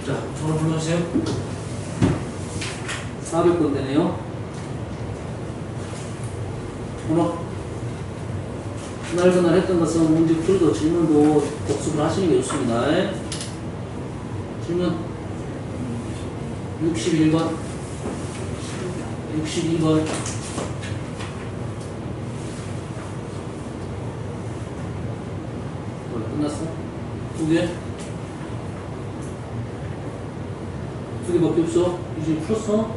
자, 전화 불러주세요. 400번 되네요. 오늘 그날 했던 것은 문제 풀이도 질문도 복습을 하시는 게 좋습니다. 질문 61번 62번 끝났어? 두 개? 두 개밖에 없어? 이제 풀었어?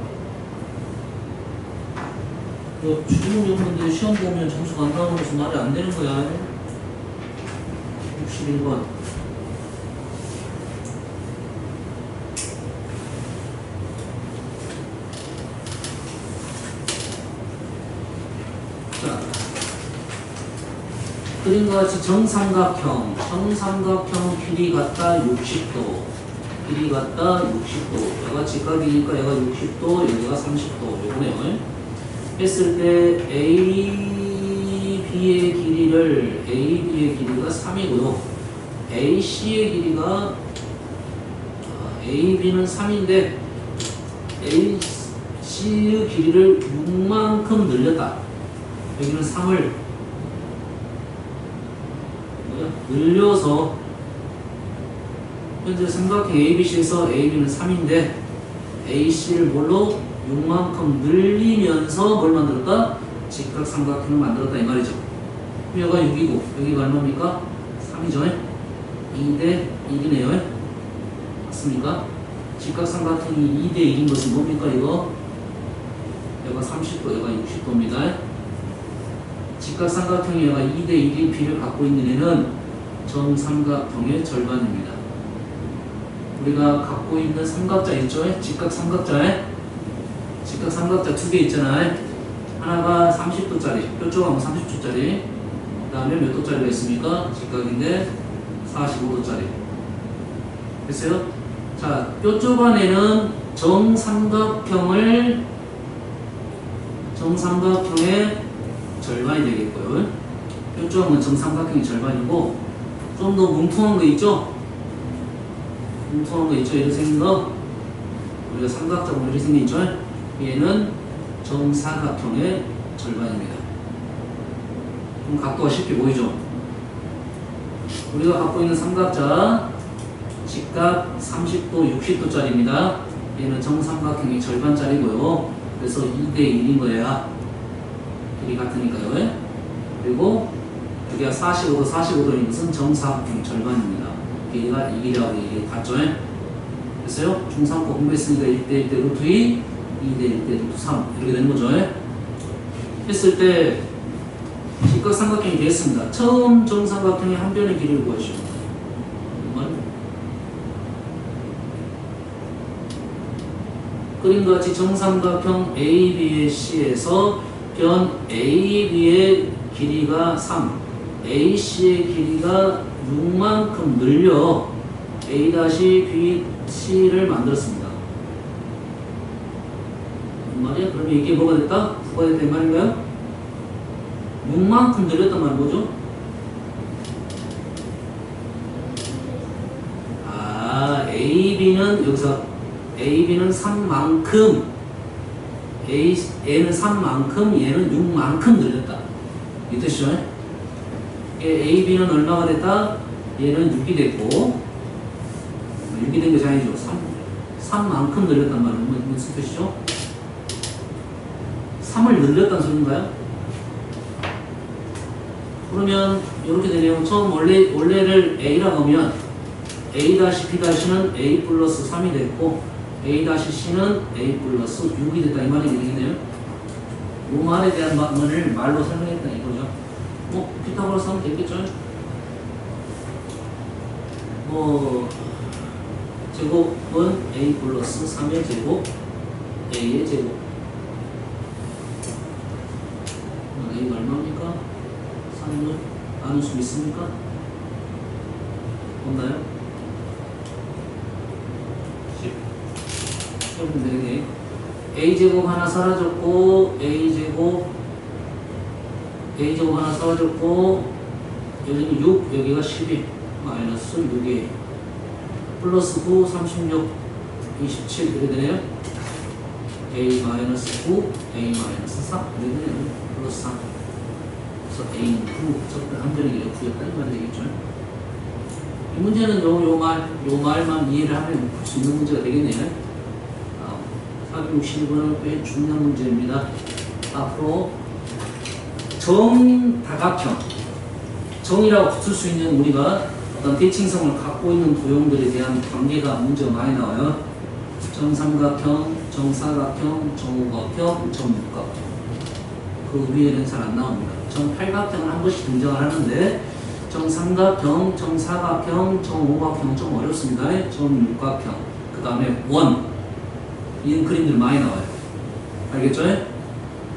너 질문이 없는데 시험 보면 점수가 안 나오는 것은 말이 안 되는 거야. 61번. 자, 그림과 같이 정삼각형 길이 같다 60도, 길이 같다 60도, 얘가 직각이니까 얘가 60도, 여기가 30도, 요거네요. 했을 때 AB의 길이가 3이고요. AC의 길이가 AB는 3인데 AC의 길이를 6만큼 늘렸다. 여기는 3을 늘려서 현재 삼각형 ABC에서 AB는 3인데 AC를 뭘로 6만큼 늘리면서 뭘 만들었다? 직각삼각형을 만들었다 이 말이죠. 여기가 6이고 여기가 얼마입니까? 3이죠. 2대 1이네요. 맞습니까? 직각삼각형이 2대 1인 것은 뭡니까 이거? 여기가 30도, 여기가 60도입니다. 직각삼각형이 여기가 2대 1의 비를 갖고 있는 애는 정삼각형의 절반입니다. 우리가 갖고 있는 삼각자 있죠? 직각삼각자에 직각삼각자 두 개 있잖아요. 하나가 30도짜리, 뾰족하면 30도짜리. 그 다음에 몇 도짜리가 있습니까? 직각인데 45도짜리. 됐어요? 자, 뾰족한 애는 정삼각형의 절반이 되겠고요. 뾰족한 건 정삼각형의 절반이고, 좀 더 뭉퉁한 거 있죠? 뭉퉁한 거 있죠? 이렇게 생긴 거. 우리가 삼각자 보면 이렇게 생긴 있죠? 얘는 정사각형의 절반입니다. 그럼 각도가 쉽게 보이죠? 우리가 갖고 있는 삼각자 직각 30도, 60도짜리입니다. 얘는 정삼각형의 절반짜리고요. 그래서 2대 1인 거야. 길이 같으니까요. 그리고 여기가 45도, 45도인 것은 정사각형 절반입니다. 길이가 2이라고 얘기 같죠? 됐어요? 중상법 공부했으니까 1대 1대 루트 2, 2대 1대 루트 3 이렇게 되는 거죠. 했을 때 직각삼각형이 되겠습니다. 처음 정삼각형의 한 변의 길이를 구하시오. 그림과 같이 정삼각형 AB의 C에서 변 AB의 길이가 3, AC의 길이가 6만큼 늘려 A-BC를 만들었습니다. 말이야? 그러면 이게 뭐가 됐다? 부가 됐다 이 말인가요? 6만큼 늘렸단 말은 뭐죠? AB는 여기서 AB는 3만큼 얘는 3만큼 얘는 6만큼 늘렸다. 이 뜻이죠? AB는 얼마가 됐다? 얘는 6이 됐고 6이 된 것이 아니죠. 3만큼 늘렸단 말은 무슨 뜻이죠? 3을 늘렸다는 소리인가요? 그러면 이렇게 되네요. 처음 원래를 A라고 하면 A-B'는 A 플러스 3이 됐고 A-C는 A 플러스 6이 됐다 이 말이 되겠네요. 이 말에 대한 말을 말로 설명했다 이거죠. 피타고라스 하면 되겠죠? 제곱은 A 플러스 3의 제곱 A의 제곱 A가 얼마입니까? 3을 나눌 수 있습니까? 없나요? 10 그러면 되게 A제곱 하나 사라졌고 A제곱 하나 사라졌고 여기는 6 여기가 12 마이너스 6이 플러스 9, 36, 27 이렇게 되네요. a 마이너스 9, a 마이너스 4 이렇게 되네요. 플러스 3. 그래서 a는 9, 적분 함정이기에 9였다 이 말이 되겠죠. 이 문제는 요 말만 이해를 하면 풀 수 있는 문제가 되겠네요. 460번은 꽤 중요한 문제입니다. 앞으로 정다각형, 정이라고 붙을 수 있는 우리가 어떤 대칭성을 갖고 있는 도형들에 대한 관계가 문제가 많이 나와요. 정삼각형, 정사각형, 정오각형, 정육각형. 그 위에는 잘 안 나옵니다. 정팔각형은 한 번씩 등장을 하는데 정삼각형, 정사각형, 정오각형 좀 어렵습니다. 정육각형, 그 다음에 원, 이런 그림들 많이 나와요. 알겠죠?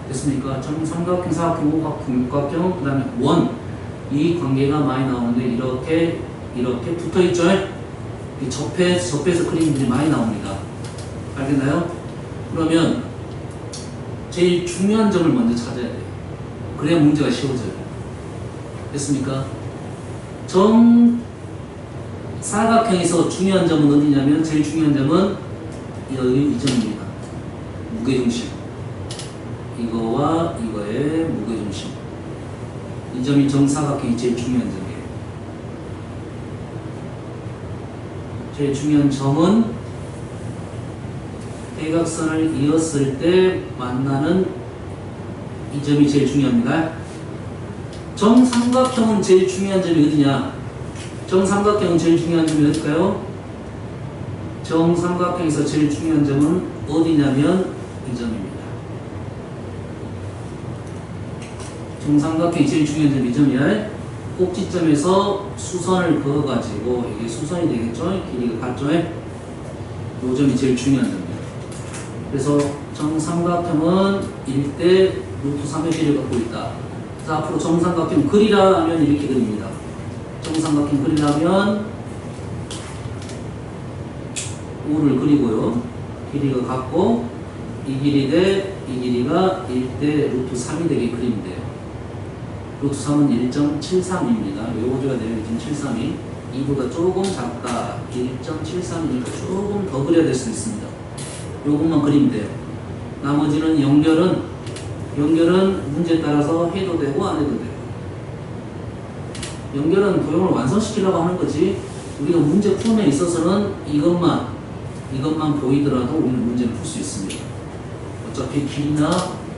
됐습니까? 정삼각형, 사각형, 오각형, 육각형, 그 다음에 원, 이 관계가 많이 나오는데 이렇게 붙어있죠? 접해서 그림들이 많이 나옵니다. 알겠나요? 그러면 제일 중요한 점을 먼저 찾아야 돼요. 그래야 문제가 쉬워져요. 됐습니까? 사각형에서 중요한 점은 어디냐면 제일 중요한 점은 이 점입니다. 무게중심. 이거와 이거의 무게중심. 이 점이 정사각형이 제일 중요한 점이에요. 제일 중요한 점은 대각선을 이었을 때 만나는 이 점이 제일 중요합니다. 정삼각형은 제일 중요한 점이 어디냐? 정삼각형은 제일 중요한 점이 어딜까요? 정삼각형에서 제일 중요한 점은 어디냐면 이 점입니다. 정삼각형이 제일 중요한 점이 이 점이야. 꼭지점에서 수선을 그어가지고 이게 수선이 되겠죠? 길이가 같죠? 이 점이 제일 중요한 점입니다. 그래서 정삼각형은 1대 루트 3의 비례를 갖고 있다. 자, 앞으로 정삼각형 그리라 하면 이렇게 그립니다. 정삼각형 그리려면 5를 그리고요. 길이가 같고 이 길이 대 이 길이가 1대 루트 3이 되게 그리면 돼요. 루트 3은 1.73입니다. 요거가 되면 1.73이 이보다 조금 작다. 1.73이니까 조금 더 그려야 될 수 있습니다. 요것만 그리면 돼요. 나머지는 연결은 문제에 따라서 해도 되고 안 해도 돼요. 연결은 도형을 완성시키려고 하는 거지 우리가 문제 풀음에 있어서는 이것만 보이더라도 우리는 문제를 풀 수 있습니다. 어차피 길이나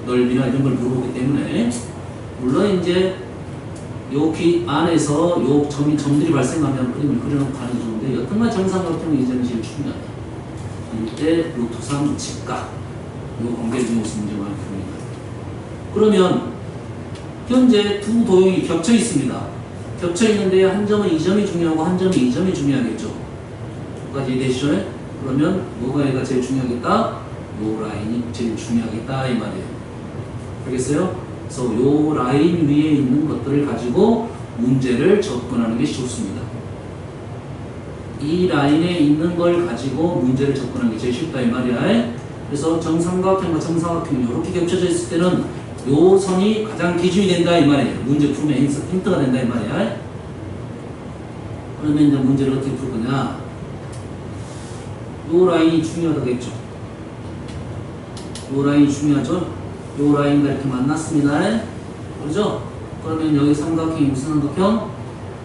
넓이나 이런 걸 물어보기 때문에 물론 이제 요 길 안에서 요 점들이 발생하면 그림을 그려놓고 가는 좋은데 여튼간 정삼각형의 이 점이 제일 중요하다. 이때 루트 3 직각 요 관계를 이용해서 문제를 많이 풉니다. 그러면 현재 두 도형이 겹쳐 있습니다. 겹쳐 있는데 한 점은 이 점이 중요하고 한 점은 이 점이 중요하겠죠. 여기까지 이해되시죠? 그러면 뭐가 제일 중요하겠다? 요 라인이 제일 중요하겠다 이 말이에요. 알겠어요? 그래서 요 라인 위에 있는 것들을 가지고 문제를 접근하는 게 좋습니다. 이 라인에 있는 걸 가지고 문제를 접근하는 게 제일 쉽다 이 말이야. 그래서 정삼각형과 정사각형이 이렇게 겹쳐져 있을 때는 요 선이 가장 기준이 된다 이 말이에요. 문제 풀면 힌트가 된다 이 말이야. 그러면 이제 문제를 어떻게 풀 거냐? 요 라인이 중요하다겠죠. 요 라인이 중요하죠. 요 라인과 이렇게 만났습니다. 그렇죠? 그러면 여기 삼각형이 무슨 삼각형?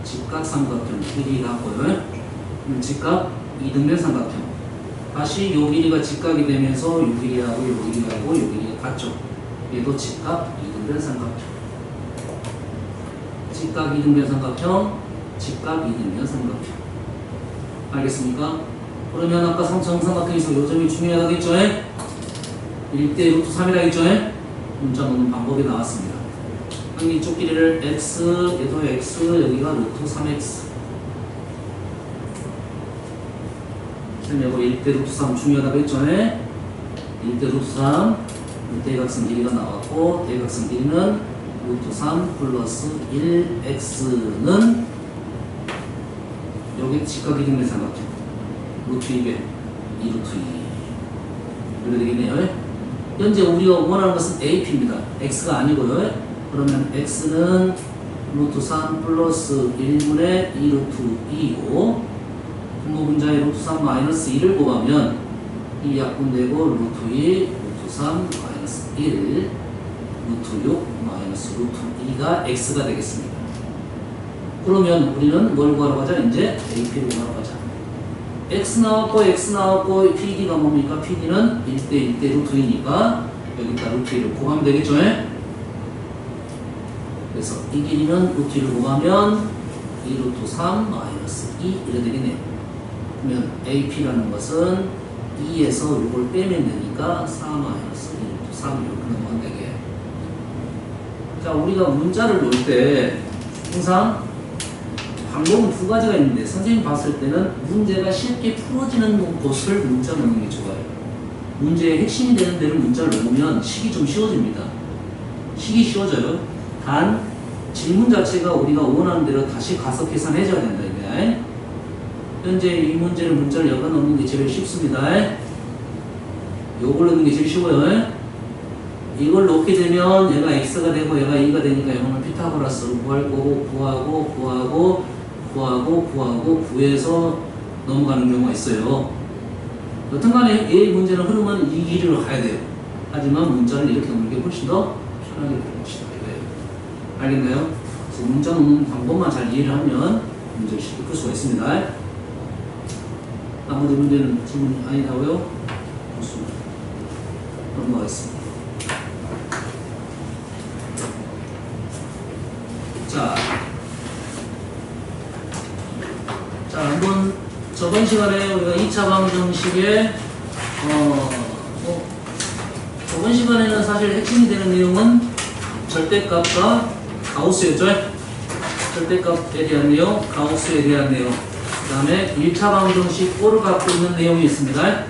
직각 삼각형 길이 같고요. 직각 이등변 삼각형. 다시 요 길이가 직각이 되면서 요 길이하고 요 길이하고 요 길이가 같죠. 얘도 직각 이등변 삼각형. 직각 이등변 삼각형, 직각 이등변 삼각형. 알겠습니까? 그러면 아까 정삼각형에서 요 점이 중요하다겠죠? 1대 루트 3이라겠죠? 문자 넣는 방법이 나왔습니다. 이쪽 길이를 x, 얘도 x, 여기가 루트 3x. 선생님, 이거 1대 루트 3 중요하다겠죠? 1대 루트 3, 대각선 길이가 나왔고, 대각선 길이는 루트 3 플러스 1x는 여기 직각 이등변 삼각형. 루트 2배, 2루트 2. 이렇게 되겠네요. 현재 우리가 원하는 것은 AP입니다. X가 아니고요. 그러면 X는 루트 3 플러스 1분의 2루트 2고 분모 분자의 루트 3 마이너스 1을 곱하면 이 약분되고 루트 2, 루트 3 마이너스 1, 루트 6 마이너스 루트 2가 x가 되겠습니다. 그러면 우리는 뭘 구하러 가자? 이제 AP를 구하러 가자. x 나왔고 PD가 뭡니까? PD는 1대 루트 2니까 여기다 루트 2를 곱하면 되겠죠? 그래서 이 길이는 루트 2를 곱하면 2 루트 3 마이너스 2 이래 되겠네요. 그러면 AP라는 것은 2에서 이걸 빼면 되니까 4 마이너스 2 루트 3 이렇게 넘어가면 되게. 자, 우리가 문자를 놓을 때 항상 방법은 두 가지가 있는데 선생님 봤을 때는 문제가 쉽게 풀어지는 곳을 문자 넣는 게 좋아요. 문제의 핵심이 되는 데를 문자를 넣으면 식이 좀 쉬워집니다. 식이 쉬워져요. 단 질문 자체가 우리가 원하는 대로 다시 가서 계산해줘야 된다. 이게. 현재 이 문제를 문자를 여기다 넣는 게 제일 쉽습니다. 요걸 넣는 게 제일 쉬워요. 이걸 넣게 되면 얘가 x가 되고 얘가 2가 되니까 이거는 피타고라스로 구할 거고 구하고 구해서 넘어가는 경우가 있어요. 여튼간에 A 문제는 흐름은 이 길이로 가야 돼요. 하지만 문자를 이렇게 넣는 게 훨씬 더 편하게 됩니다. 알겠나요? 그래서 문자 넣는 방법만 잘 이해를 하면 문제를 쉽게 풀 수가 있습니다. 나머지 문제는 질문이 아니라고요? 좋습니다. 넘어가겠습니다. 자, 한번 저번 시간에 우리가 2차 방정식에 저번 시간에는 사실 핵심이 되는 내용은 절대값과 가우스였죠? 절대값에 대한 내용, 가우스에 대한 내용. 그 다음에 1차 방정식 O를 갖고 있는 내용이 있습니다.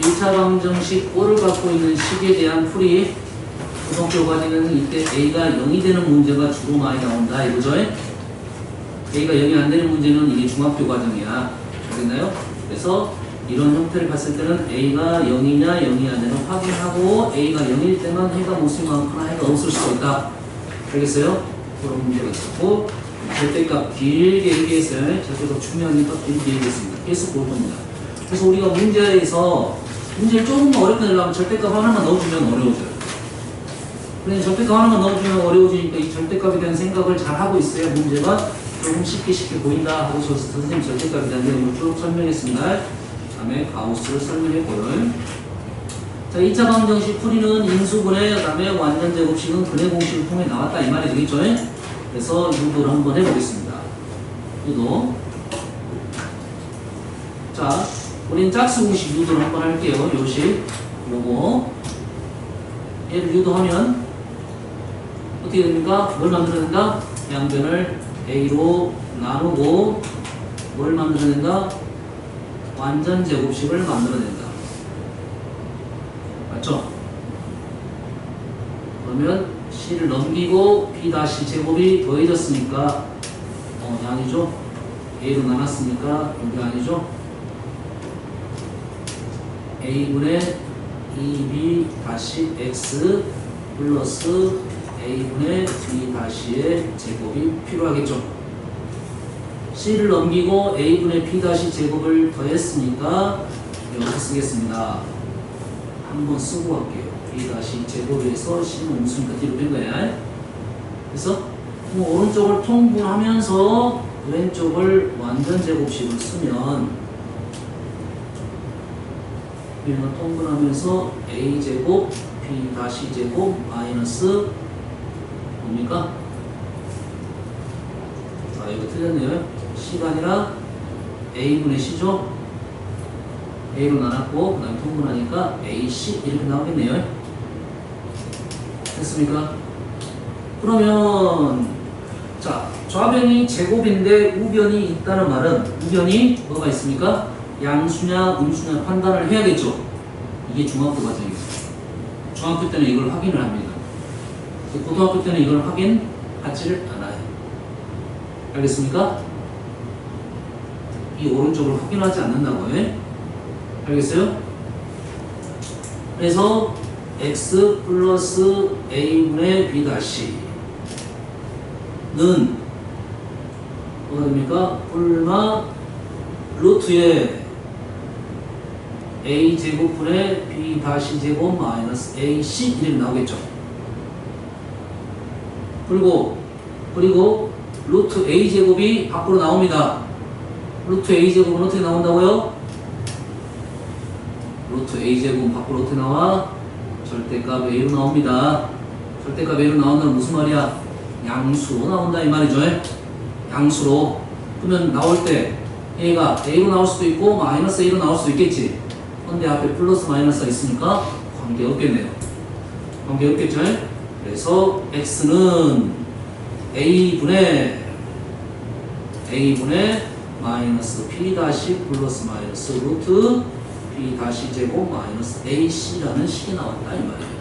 1차 방정식 O를 갖고 있는 식에 대한 풀이 구성표 과정에는 이때 A가 0이 되는 문제가 주로 많이 나온다 이거죠? A가 0이 안 되는 문제는 이게 중학교 과정이야. 알겠나요? 그래서 이런 형태를 봤을 때는 A가 0이냐 0이 아니냐 확인하고 A가 0일 때만 해가 무슨 많거나 해가 없을 수가 있다. 알겠어요? 그런 문제가 있었고 절대값 길게 얘기했어요. 절대값 중요하니까 길게 얘기했습니다. 계속 볼 겁니다. 그래서 우리가 문제에서 문제를 조금 어렵게 내려면 절대값 하나만 넣어주면 어려워져요. 그런데 절대값 하나만 넣어주면 어려워지니까 이 절대값에 대한 생각을 잘 하고 있어야 문제가 조금 쉽게 보인다 하고 선생님 절대값에 대한 내용을 쭉 설명했습니다. 다음에 가우스를 설명했고요. 자, 2차 방정식 풀이는 인수분해, 그 다음에 완전 제곱식은 근해 공식을 통해 나왔다 이 말이 되겠죠? 그래서 유도를 한번 해보겠습니다. 유도. 자, 우린 짝수 공식 유도를 한번 할게요. 요식 요거 얘를 유도하면 어떻게 됩니까? 뭘 만들어낸다? 양변을 A로 나누고 뭘 만들어낸다? 완전 제곱식을 만들어낸다. 맞죠? 그러면 C를 넘기고 B 다시 제곱이 더해졌으니까 아니죠? A로 나눴으니까 여기 아니죠? A분의 2B 다시 X 플러스 A분의 B 다시의 제곱이 필요하겠죠. C를 넘기고 A분의 B 다시 제곱을 더했으니까 여기서 쓰겠습니다. 한번 쓰고 갈게요. B 다시 제곱에서 C는 음수니까 뒤로 뺀 거야. 그래서 오른쪽을 통분하면서 왼쪽을 완전 제곱식을 쓰면 B는 통분하면서 A제곱 B 다시 제곱 마이너스 뭡니까? 아, 이거 틀렸네요. C가 아니라 A분의 C죠? A로 나눴고 그 다음에 통분하니까 AC 이렇게 나오겠네요. 됐습니까? 그러면 자, 좌변이 제곱인데 우변이 있다는 말은 우변이 뭐가 있습니까? 양수냐 음수냐 판단을 해야겠죠. 이게 중학교 과정이에요. 중학교 때는 이걸 확인을 합니다. 고등학교 때는 이걸 확인하지를 않아요. 알겠습니까? 이 오른쪽을 확인하지 않는다고요. 알겠어요? 그래서 x 플러스 a분의 b 다시는 뭐가 됩니까? 뿔마 루트에 a 제곱분의 b 다시 제곱 마이너스 ac 이렇게 나오겠죠. 그리고 루트 a 제곱이 밖으로 나옵니다. 루트 a 제곱은 어떻게 나온다고요? 루트 a 제곱 밖으로 어떻게 나와? 절대값 a로 나옵니다. 절대값 a로 나온다는 무슨 말이야? 양수로 나온다 이 말이죠. 양수로. 그러면 나올 때 얘가 a로 나올 수도 있고 마이너스 a로 나올 수도 있겠지. 근데 앞에 플러스 마이너스가 있으니까 관계없겠네요. 관계없겠죠. 그래서 x는 a분의 마이너스 p 다시 플러스 마이너스 루트 p 다시 제곱 마이너스 ac라는 식이 나왔다 이 말이에요.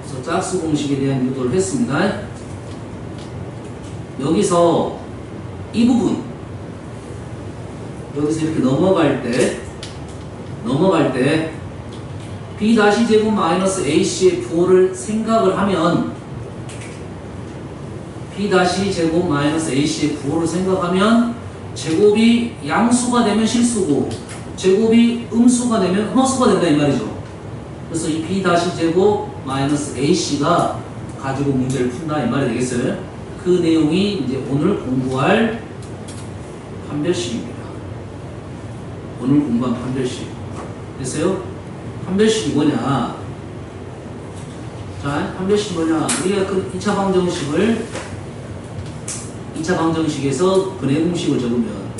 그래서 짝수 공식에 대한 유도를 했습니다. 여기서 이 부분 여기서 이렇게 넘어갈 때 b 다시 제곱 마이너스 ac의 부호를 생각을 하면 b 다시 제곱 마이너스 ac의 부호를 생각하면 제곱이 양수가 되면 실수고 제곱이 음수가 되면 허수가 된다 이 말이죠. 그래서 이 b 다시 제곱 마이너스 ac가 가지고 문제를 푼다 이 말이 되겠어요. 그 내용이 이제 오늘 공부할 판별식입니다. 오늘 공부한 판별식 됐어요? 판별식이 뭐냐? 자, 판별식이 뭐냐? 우리가 그 2차 방정식에서 근해 공식을 적으면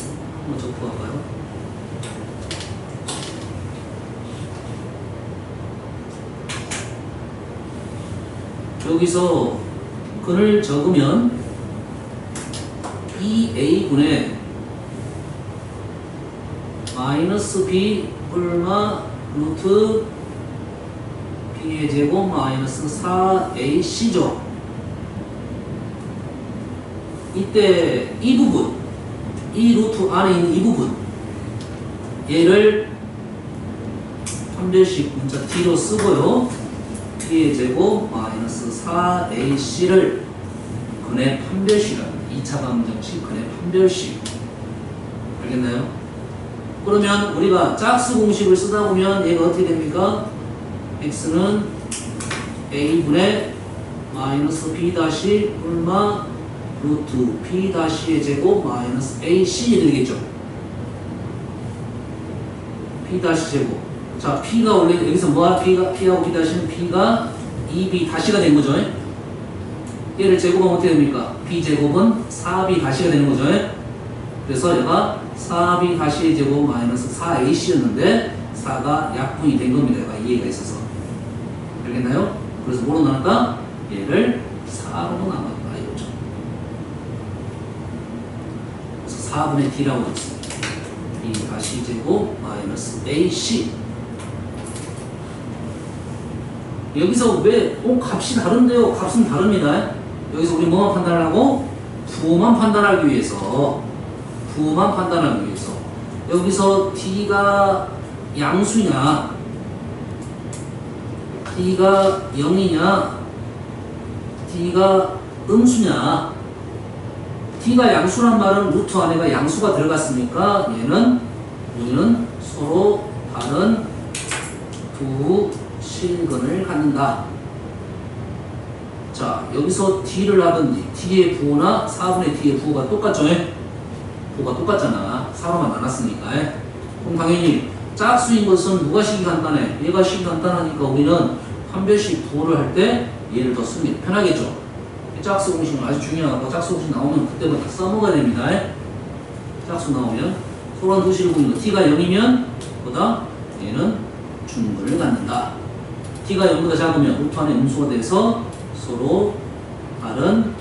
한번 적고 갈까요? 여기서 근을 적으면 2a분의 마이너스 b 뿔마 루트 b의 제곱 마이너스 4ac죠. 이때 이 부분, 이 루트 안에 있는 이 부분 얘를 판별식 문자 D로 쓰고요. b의 제곱 마이너스 4ac를 근해 판별식이랍니다. 2차 방정식 근해 판별식. 알겠나요? 그러면 우리가 짝수 공식을 쓰다 보면 얘가 어떻게 됩니까? x는 a분의 마이너스 b 다시 뿔마 루트 p 다시의 제곱 마이너스 ac 되겠죠. p 다시 제곱. 자, p가 원래 여기서 뭐야? p하고 p 다시는 p가 2b 다시가 된 거죠. 얘를 제곱하면 어떻게 됩니까? b 제곱은 4b 다시가 되는 거죠. 그래서 얘가 4b 다시의 제곱 마이너스 4ac였는데 4가 약분이 된 겁니다. 얘가 이해가 있어서. 알겠나요? 그래서 뭐로 나눴다? 얘를 4로 나눴다. 이거죠. 그래서 4분의 d라고 했습니다. b 다시 제곱 마이너스 ac. 여기서 왜 값이 다른데요? 값은 다릅니다. 여기서 우리 뭐만 판단하고? 부호만 판단하기 위해서. 여기서 d가 양수냐 d가 0이냐 d가 음수냐. d가 양수란 말은 루트 안에가 양수가 들어갔으니까 우리는 서로 다른 두 실근을 갖는다. 자, 여기서 d를 하든지 d의 부호나 4분의 d의 부호가 똑같죠? 부호가 똑같잖아. 4로만 나눴으니까. 그럼 당연히 짝수인 것은 누가 식이 간단해? 얘가 식이 간단하니까 우리는 판별식 부호를 할 때 얘를 더 씁니다. 편하겠죠? 짝수 공식은 아주 중요하고 짝수 공식 나오면 그때부터 다 써먹어야 됩니다. 짝수 나오면 서로 두 실근이고 t가 0이면 보다 얘는 중근을 갖는다. t가 0보다 작으면 루트 안에 음수가 돼서 서로 다른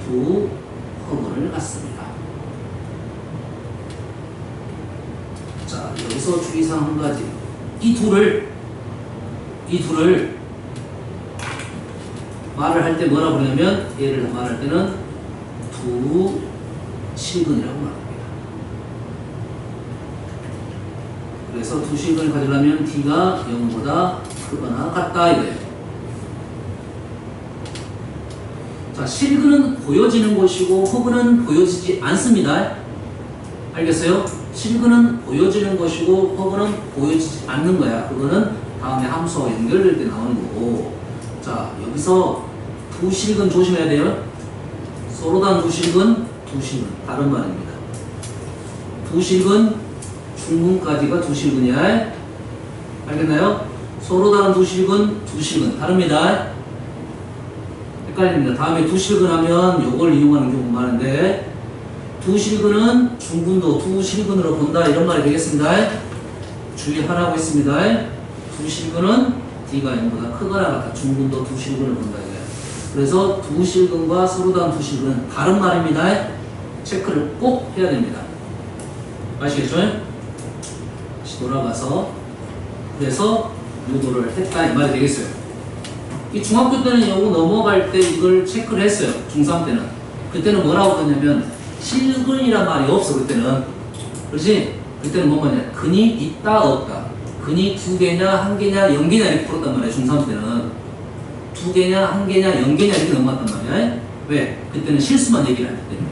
두 허근을 갖습니다. 자, 여기서 주의사항 한 가지. 이 둘을 말을 할 때 뭐라 부르냐면 얘를 말할 때는 두 실근이라고 말합니다. 그래서 두 실근을 가지려면 d가 0보다 크거나 같다 이거예요. 자, 실근은 보여지는 것이고 허근은 보여지지 않습니다. 알겠어요? 실근은 보여지는 것이고 허근은 보여지지 않는 거야. 그거는 다음에 함수와 연결될 때 나오는 거고. 자, 여기서 두 실근 조심해야 돼요. 서로 다른 두 실근, 다른 말입니다. 두 실근, 중근까지가 두 실근이야. 알겠나요? 서로 다른 두 실근, 다릅니다. 헷갈립니다. 다음에 두 실근 하면 요걸 이용하는 경우가 많은데, 두 실근은 중근도 두 실근으로 본다, 이런 말이 되겠습니다. 주의하라고 했습니다. 두 실근은 D가 M보다 크거나 같다. 중근도 두 실근을 본다. 그래서 두 실근과 서로 다른 두 실근은 다른 말입니다. 체크를 꼭 해야 됩니다. 아시겠죠? 다시 돌아가서 그래서 유도를 했다 이 말이 되겠어요. 이 중학교 때는 이거 넘어갈 때 이걸 체크를 했어요. 중3 때는. 그때는 뭐라고 했냐면 실근이란 말이 없어. 그때는. 그렇지? 그때는 뭐냐? 근이 있다 없다. 근이 두 개냐 한 개냐 0개냐 이렇게 풀었단 말이야. 중3 때는. 두 개냐 한 개냐 0개냐 이렇게 넘어갔단 말이야. 왜? 그때는 실수만 얘기를 하기 때문에.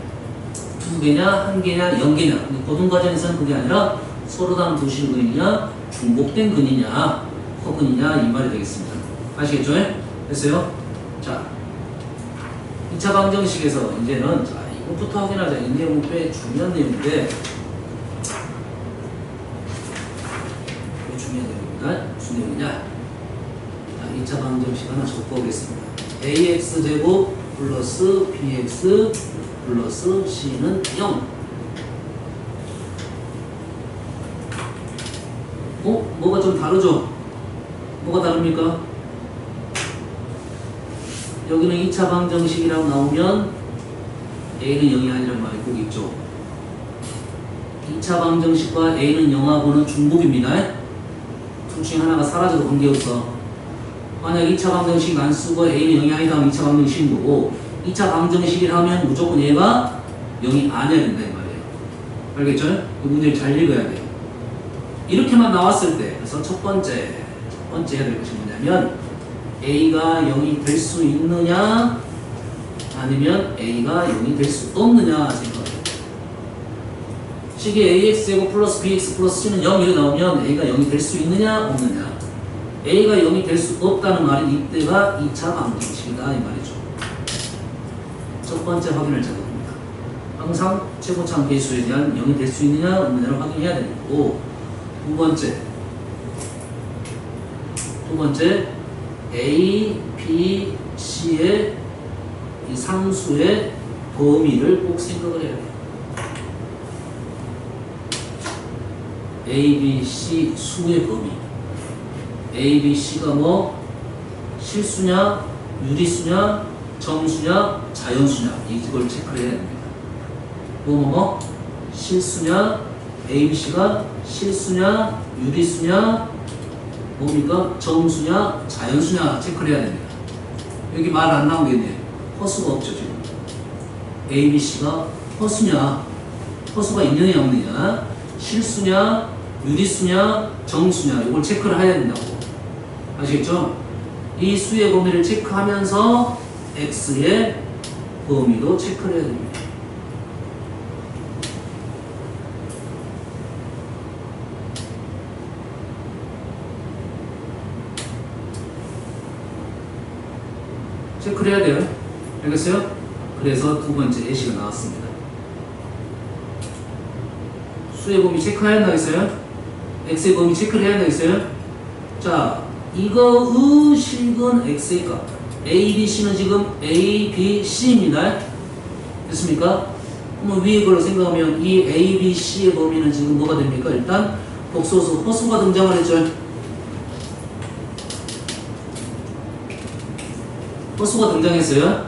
두 개냐 한 개냐 0개냐. 근데 고등과정에서는 그게 아니라 서로 다른 두 실근이냐 중복된 근이냐 허근이냐 이 말이 되겠습니다. 아시겠죠? 됐어요? 자, 2차 방정식에서 이제는 자, 이것부터 확인하자. 이 내용은 꽤 중요한 내용인데 꽤 중요한 내용입니다. 무슨 내용이냐? 자, 2차 방정식 하나 적어보겠습니다. ax제곱 플러스 bx 플러스 c는 0. 뭐가 좀 다르죠? 뭐가 다릅니까? 여기는 2차 방정식이라고 나오면 a는 0이 아니란 말이 꼭 있죠. 2차 방정식과 a는 0하고는 중복입니다. 둘 중에 하나가 사라져도 관계없어. 만약 2차 방정식 안 쓰고 a는 0이 아니다 하면 2차 방정식인 거고 2차 방정식이라면 무조건 얘가 0이 아니어야 된다 이 말이에요. 알겠죠? 이 문제를 잘 읽어야 돼요. 이렇게만 나왔을 때 그래서 첫 번째 해야 될 것이 뭐냐면 a가 0이 될 수 있느냐 아니면 a가 0이 될 수 없느냐 생각해요. 식이 ax제곱 플러스 bx 플러스 c는 0 이렇게 나오면 a가 0이 될 수 있느냐 없느냐. a가 0이 될 수 없다는 말이 이때가 2차 방정식이다 이 말이죠. 첫 번째 확인을 작업합니다. 항상 최고참 배수에 대한 0이 될 수 있느냐 없느냐를 확인해야 되는 거고 두 번째 A, B, C의 이 상수의 범위를 꼭 생각을 해야 돼요. A, B, C 수의 범위. A, B, C가 뭐 실수냐, 유리수냐, 정수냐, 자연수냐 이걸 체크를 해야 됩니다. 실수냐, A, B, C가 실수냐, 유리수냐, 뭡니까? 정수냐, 자연수냐 체크를 해야 됩니다. 여기 말 안 나오겠네. 허수가 없죠, 지금. A, B, C가 허수냐, 허수가 있느냐, 없느냐, 실수냐, 유리수냐, 정수냐, 이걸 체크를 해야 된다고. 아시겠죠? 이 수의 범위를 체크하면서 X의 범위도 체크를 해야 됩니다. 체크를 해야 돼요. 알겠어요? 그래서 두 번째 예시가 나왔습니다. 수의 범위 체크해야 한다 했어요? X의 범위 체크를 해야 한다 했어요? 자, 이거의 실근 X의 값. A, B, C는 지금 A, B, C입니다. 됐습니까? 그러면 위에 걸로 생각하면 이 A, B, C의 범위는 지금 뭐가 됩니까? 일단 복소수, 허수가 등장을 했죠. 허수가 등장했어요.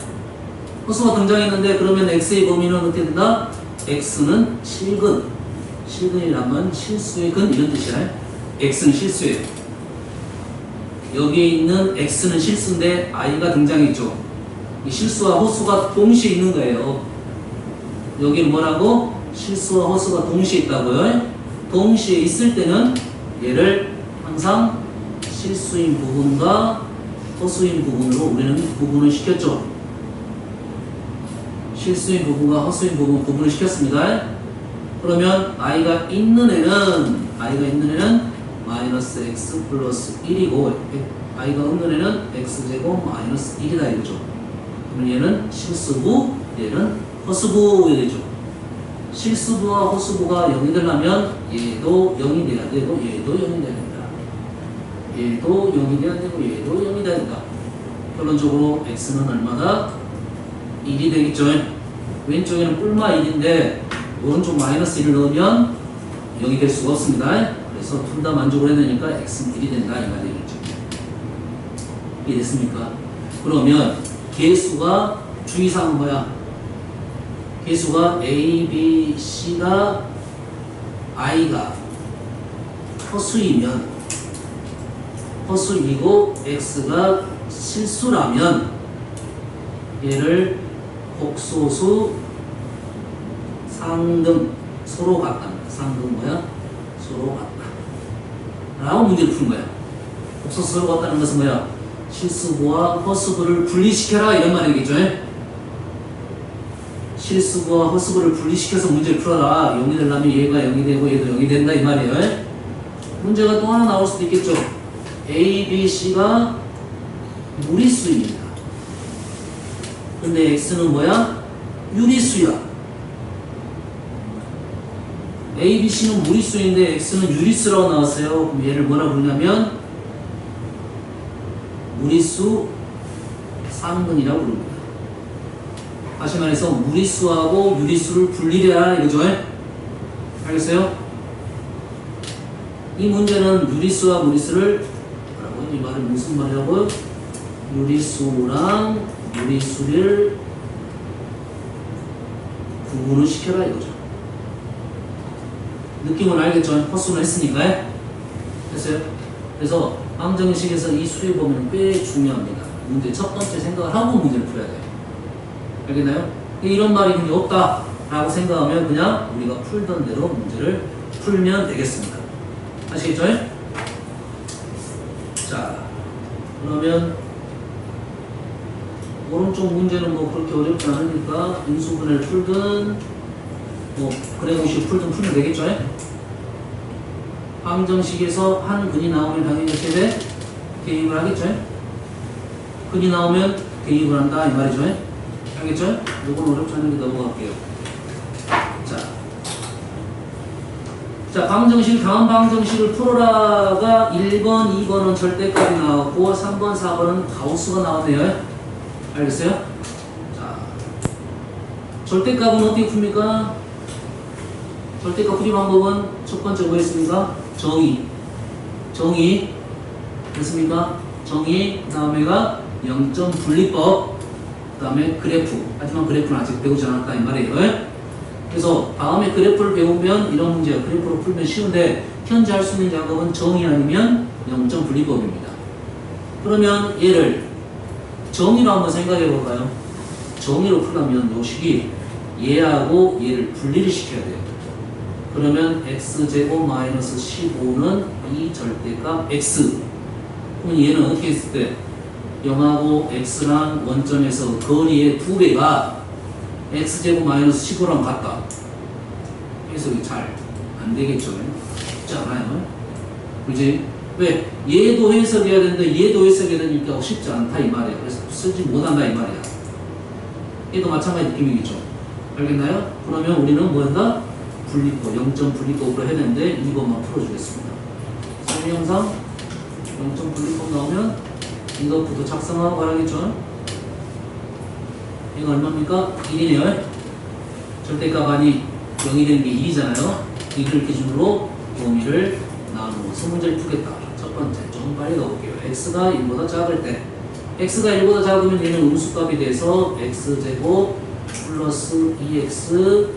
허수가 등장했는데 그러면 X의 범위는 어떻게 된다? X는 실근. 실근이라면 실수의 근 이런 뜻이야. X는 실수예요. 여기에 있는 X는 실수인데 I가 등장했죠. 이 실수와 허수가 동시에 있는 거예요. 여기는 뭐라고? 실수와 허수가 동시에 있다고요. 동시에 있을 때는 얘를 항상 실수인 부분과 허수인 부분으로 우리는 구분을 시켰죠. 실수인 부분과 헛수인 부분 구분을 시켰습니다. 그러면 i가 있는 애는 마이너스 x 플러스 1이고 i가 없는 애는 x제곱 마이너스 1이다 이거죠. 그러면 얘는 실수부, 얘는 허수부가 되죠. 실수부와 허수부가 0이 되려면 얘도 0이 돼야 되고 얘도 0이 돼야 된다. 얘도 0이 돼야 되고 얘도 0이 돼야 된다. 결론적으로 x는 얼마다? 1이 되겠죠. 왼쪽에는 뿔마 1인데 오른쪽 마이너스 1을 넣으면 0이 될 수가 없습니다. 그래서 둘 다 만족을 해야 되니까 x는 1이 된다 이 말이 되겠죠. 이해됐습니까? 그러면 개수가 주의사항은 뭐야? 개수가 A, B, C가 i가 허수이고 x가 실수라면 얘를 복소수 상등 서로 같답니다. 상등 뭐야? 서로 같다 라고 문제를 푸는 거야. 복소수 서로 같다는 것은 뭐야? 실수부와 허수부를 분리시켜라 이런 말이겠죠. 실수부와 허수부를 분리시켜서 문제를 풀어라. 0이 되려면 얘가 0이 되고 얘도 0이 된다 이 말이에요. 문제가 또 하나 나올 수도 있겠죠. A, B, C가 무리수입니다. 근데 X는 뭐야? 유리수야. A, B, C는 무리수인데 X는 유리수라고 나왔어요. 그럼 얘를 뭐라 부르냐면 무리수 상근이라고 부릅니다. 다시 말해서 무리수하고 유리수를 분리해라 이거죠. 알겠어요? 이 문제는 유리수와 무리수를 뭐라고? 이 말은 무슨 말이라고요? 유리수랑 무리수를 구분을 시켜라 이거죠. 느낌은 알겠죠? 헛수는 했으니까. 됐어요? 그래서 방정식에서 이 수에 보면 꽤 중요합니다. 문제 첫 번째 생각을 하고 문제를 풀어야 돼요. 알겠나요? 이런 말이 그냥 없다 라고 생각하면 그냥 우리가 풀던 대로 문제를 풀면 되겠습니다. 아시겠죠? 자, 그러면 오른쪽 문제는 뭐 그렇게 어렵지 않으니까 인수분해를 풀든 뭐 그래공식 풀든 풀면 되겠죠? 방정식에서 한 근이 나오면 당연히 어떻게 돼? 대입을 하겠죠? 근이 나오면 대입을 한다 이 말이죠? 알겠죠? 이건 어렵지 않은데 넘어갈게요. 자, 방정식, 다음 방정식을 풀어라가 1번, 2번은 절대값이 나왔고 3번, 4번은 가우스가 나왔네요. 알겠어요? 자, 절대값은 어떻게 풉니까? 절대값 풀이 방법은 첫 번째 뭐였습니까? 정의 됐습니까? 정의, 그 다음에가 0점 분리법, 그 다음에 그래프. 하지만 그래프는 아직 배우지 않았다 이 말이에요. 그래서 다음에 그래프를 배우면 이런 문제가 그래프로 풀면 쉬운데 현재 할 수 있는 작업은 정의 아니면 0점 분리법입니다. 그러면 얘를 정의로 한번 생각해 볼까요? 정의로 풀려면 요 식이 얘하고 얘를 분리를 시켜야 돼요. 그러면 x제곱 마이너스 15는 이 절대값 x. 그럼 얘는 어떻게 했을 때 0하고 x랑 원점에서 거리의 2배가 x제곱 마이너스 15랑 같다. 해석이 잘 안 되겠죠. 쉽지 않아요. 그지? 왜? 얘도 해석해야 되는데 얘도 해석해야 되니까 쉽지 않다 이 말이야. 그래서 쓰지 못한다 이 말이야. 얘도 마찬가지 느낌이겠죠. 알겠나요? 그러면 우리는 뭐 한다? 분리법, 0점 분리법으로 해야 되는데 이것만 풀어주겠습니다. 설명 영상 0점 분리법 나오면 이것부터 작성하고 가야겠죠. 이거 얼마입니까? 1이네요. 절대값 아니 0이 되는 게 1이잖아요. 이걸 기준으로 범위를 나누어서 문제를 풀겠다. 첫 번째, 좀 빨리 가볼게요. x가 1보다 작을 때 x가 1보다 작으면 얘는 음수값이 돼서 x제곱 플러스 2x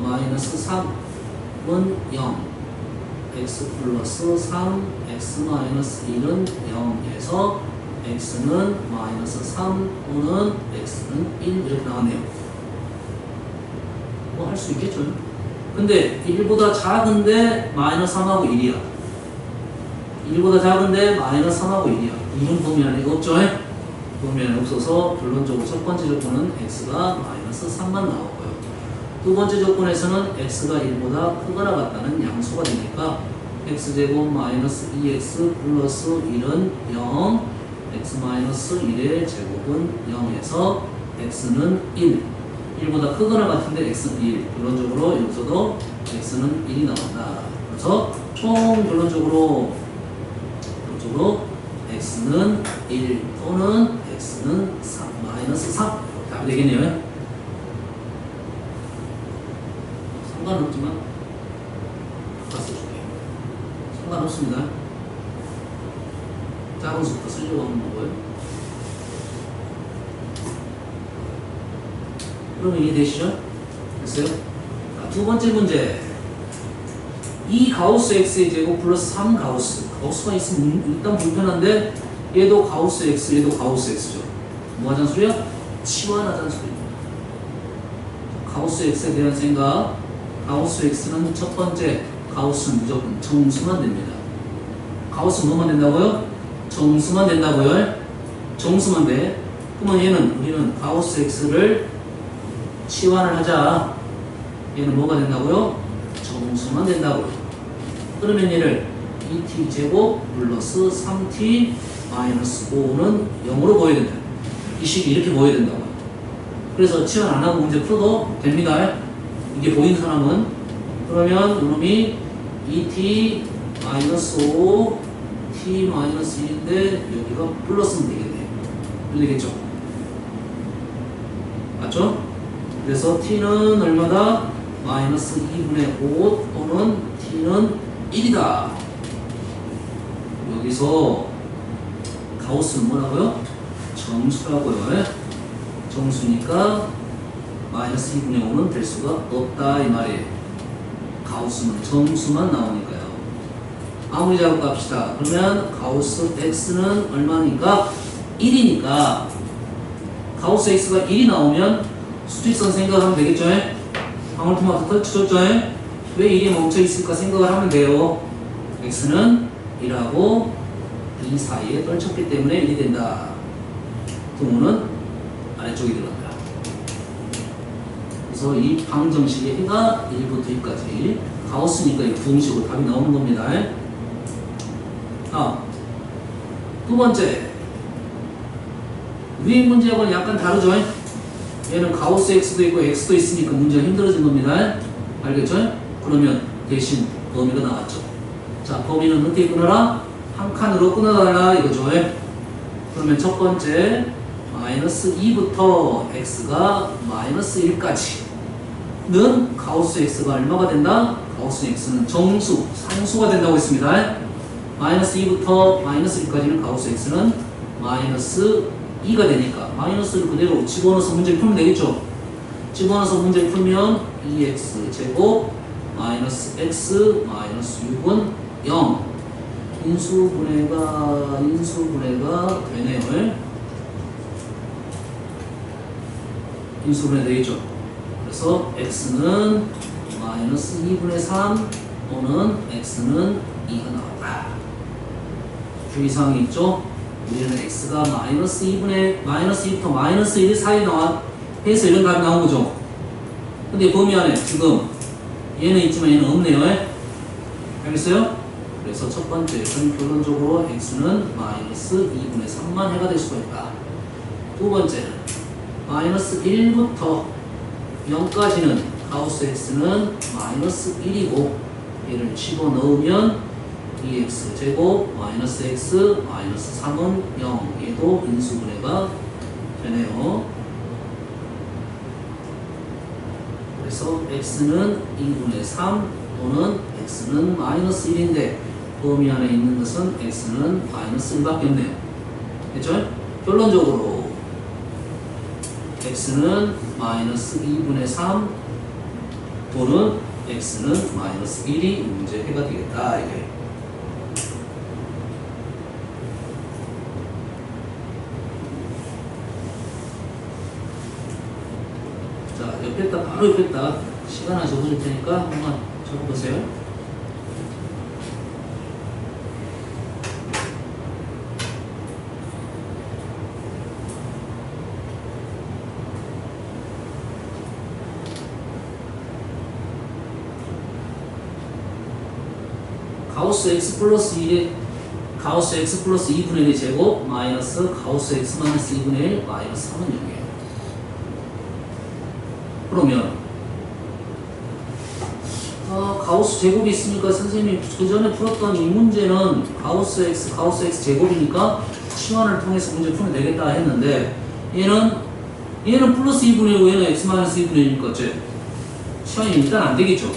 마이너스 3은 0 x 플러스 3 x 마이너스 1은 0에서 x는 마이너스 3 또는 x는 1 이렇게 나왔네요. 뭐 할 수 있겠죠. 근데 1보다 작은데 마이너스 3하고 1이야. 1보다 작은데 마이너스 3하고 1이야. 이런 범위 안에 없죠. 보면에 없어서 결론적으로 첫 번째 조건은 x가 마이너스 3만 나오고요. 두 번째 조건에서는 x가 1보다 크거나 같다는 양수가 되니까 x제곱 마이너스 2x 플러스 1은 0, x 마이너스 1의 제곱은 0에서 x는 1, 1보다 크거나 같은데 x는 1, 결론적으로 여기서도 x는 1이 나온다. 그래서 총 결론적으로 x는 1 또는 x는 3, 마이너스 3 답이 되겠네요. 상관없지만 바꿔 써줄게요. 상관없습니다. 작은 수부터 쓰려고 하는 거고요. 그러면 이해되시죠? 됐어요? 자, 두 번째 문제. 2 가우스 x의 제곱 플러스 3 가우스. 가우스가 있으면 일단 불편한데 얘도 가우스 x, 얘도 가우스 x죠. 뭐 하자는 소리야? 치환하자는 소리입니다. 가우스 x에 대한 생각. 가우스 x는 첫 번째 가우스는 무조건 정수만 됩니다. 가우스 뭐만 된다고요? 정수만 된다고요? 정수만 돼. 그러면 얘는 우리는 가우스 x를 치환을 하자. 얘는 뭐가 된다고요? 정수만 된다고요. 그러면 얘를 2t 제곱 플러스 3t 마이너스 5는 0으로 보여야 된다. 이 식이 이렇게 보여야 된다고요. 그래서 치환 안 하고 문제 풀어도 됩니다. 이게 보이는 사람은. 그러면 이놈이 2t 마이너스 5 t 마이너스 1인데 여기가 플러스면 되겠네요. 되겠죠? 맞죠? 그래서 t는 얼마다? 마이너스 2분의 5 또는 t는 1이다. 여기서 가우스는 뭐라고요? 정수라고요. 정수니까 마이너스 2분의 5는 될 수가 없다 이 말이에요. 가우스는 정수만 나오니까요. 아무리 작업합시다. 그러면 가우스 x는 얼마니까? 1이니까 가우스 x가 1이 나오면 수직선 생각하면 되겠죠? 방울토마토 터치줬죠? 왜 1이 멈춰있을까 생각을 하면 돼요. x는 1하고 이 사이에 떨쳤기 때문에 1이 된다. 등호는 아래쪽에 들어간다. 그래서 이 방정식의 해가 1부터 2까지 가우스니까 이 부등식으로 답이 나오는 겁니다. 두 번째. 위의 문제하고는 약간 다르죠? 얘는 가우스 x도 있고 x도 있으니까 문제가 힘들어진 겁니다. 알겠죠? 그러면 대신 범위가 나왔죠. 자, 범위는 어떻게 끊어라? 한 칸으로 끊어달라 이거죠. 그러면 첫 번째 마이너스 2부터 x가 마이너스 1까지는 가우스 x가 얼마가 된다? 가우스 x는 정수, 상수가 된다고 했습니다. 마이너스 2부터 마이너스 1까지는 가우스 x는 마이너스 2가 되니까 마이너스를 그대로 집어넣어서 문제를 풀면 되겠죠. 집어넣어서 문제를 풀면 2x 제곱 마이너스 x 마이너스 6은 0 인수분해가 되네요. 인수분해 되겠죠. 그래서 x는 마이너스 2분의 3 또는 x는 2가 나왔다. 주의사항이 있죠. 우리는 x가 마이너스 2부터 마이너스 1 사이에 나와 해서 이런 답이 나온 거죠. 근데 범위 안에 지금 얘는 있지만 얘는 없네요. 알겠어요? 그래서 첫 번째는 결론적으로 x는 마이너스 2분의 3만 해가 될 수가 있다. 두 번째는 마이너스 1부터 0까지는 가우스 x는 마이너스 1이고 얘를 집어넣으면 2x 제곱 마이너스 x 마이너스 3은 0 얘도 인수분해가 되네요. 그래서 x는 2분의 3 또는 x는 마이너스 1인데 범위 안에 있는 것은 x는 마이너스 1밖에 없네요. 됐죠? 결론적으로 x는 마이너스 2분의 3 또는 x는 마이너스 1이 문제 해가 되겠다. 이게. 자, 옆에다 바로 옆에다 시간 하나 적어줄 테니까 한번 적어보세요. 가우스 x 플러스 1의 가우스 x 플러스 2분의 1의 제곱 마이너스 가우스 x 마이너스 2분의 1 마이너스 3은 0이에요. 그러면 가우스 제곱이 있으니까 선생님이 그 전에 풀었던 이 문제는 가우스 x 제곱이니까 치환을 통해서 문제 풀면 되겠다 했는데 얘는 플러스 2분의 1고 얘는 x 마이너스 2분의 1이니까 어째? 치환이 일단 안 되겠죠.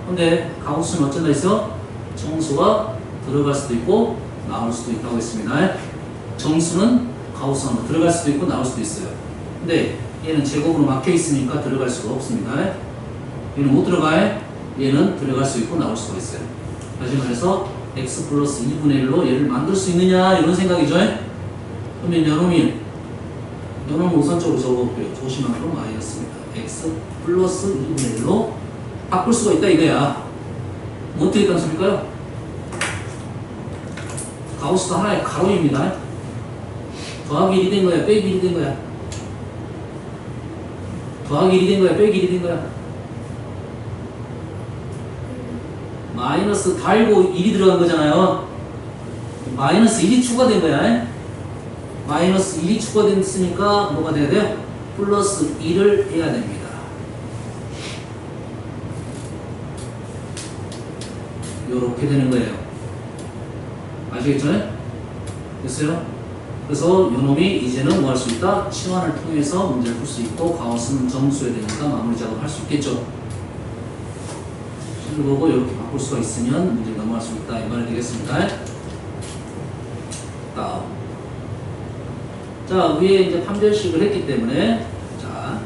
근데 가우스는 어쩐다 했어? 정수가 들어갈 수도 있고 나올 수도 있다고 했습니다. 정수는 가우스 안으로 들어갈 수도 있고 나올 수도 있어요. 근데 얘는 제곱으로 막혀 있으니까 들어갈 수가 없습니다. 얘는 못 들어가요. 얘는 들어갈 수 있고 나올 수가 있어요. 다시 말해서 x 플러스 2분의 1로 얘를 만들 수 있느냐 이런 생각이죠. 그러면 요놈은 우선적으로 적어볼게요. 조심하고 마이너스입니다. x 플러스 2분의 1로 바꿀 수가 있다 이거야. 뭐 어떻게 단수일까요? 가우스도 하나의 가로입니다. 더하기 1이 된 거야, 빼기 1이 된 거야. 더하기 1이 된 거야, 빼기 1이 된 거야. 마이너스 달고 1이 들어간 거잖아요. 마이너스 1이 추가된 거야. 마이너스 1이 추가됐으니까 뭐가 돼야 돼요? 플러스 1을 해야 됩니다. 요렇게 되는 거예요. 아시겠죠? 됐어요? 그래서 요놈이 이제는 뭐 할 수 있다? 치환을 통해서 문제를 풀 수 있고 가우스는 정수해야 되니까 마무리 작업할 수 있겠죠. 실로고 이렇게 바꿀 수가 있으면 문제 넘어갈 수 있다 이 말이 되겠습니다. 다음. 자, 위에 이제 판별식을 했기 때문에 자,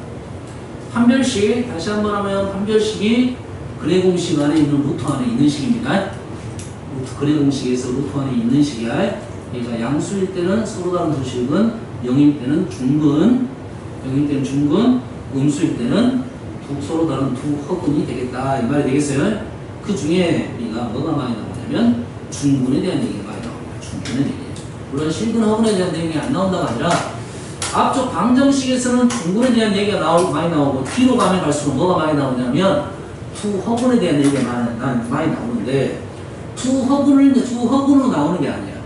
판별식 다시 한번 하면 판별식이 근해 공식 안에 있는 루트 안에 있는 식입니다. 근해 공식에서 루트 안에 있는 식이야. 그러니까 양수일 때는 서로 다른 두 식은 0일 때는 중근, 음수일 때는 서로 다른 두 허근이 되겠다 이 말이 되겠어요. 그 중에 우리가 뭐가 많이 나오냐면 중근에 대한 얘기가 많이 나옵니다. 중근에 대한 얘기. 물론 실근 허근에 대한 내용이 안 나온다가 아니라 앞쪽 방정식에서는 중근에 대한 얘기가 많이 나오고 뒤로 가면 갈수록 뭐가 많이 나오냐면 두 허근에 대한 얘기가 많이 나오는데 두 허근으로 나오는 게 아니야.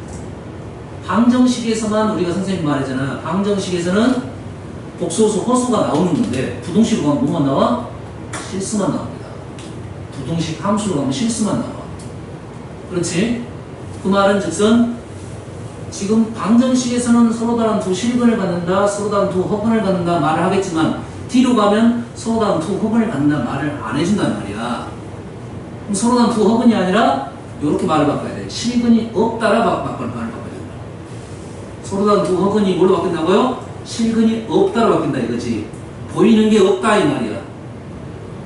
방정식에서만 우리가 선생님 말했잖아. 방정식에서는 복소수 허수가 나오는 건데 부동식으로 가면 뭐만 나와? 실수만 나옵니다. 부동식 함수로 가면 실수만 나와. 그렇지? 그 말은 즉슨 지금 방정식에서는 서로 다른 두 실근을 갖는다, 서로 다른 두 허근을 갖는다 말을 하겠지만 뒤로 가면 서로 다른 두 허근을 갖는다 말을 안 해준단 말이야. 그럼 서로 다른 두 허근이 아니라 이렇게 말을 바꿔야 돼. 실근이 없다라 말을 바꿔야 된다. 서로 다른 두 허근이 뭘로 바뀐다고요? 실근이 없다로 바뀐다 이거지. 보이는 게 없다 이 말이야.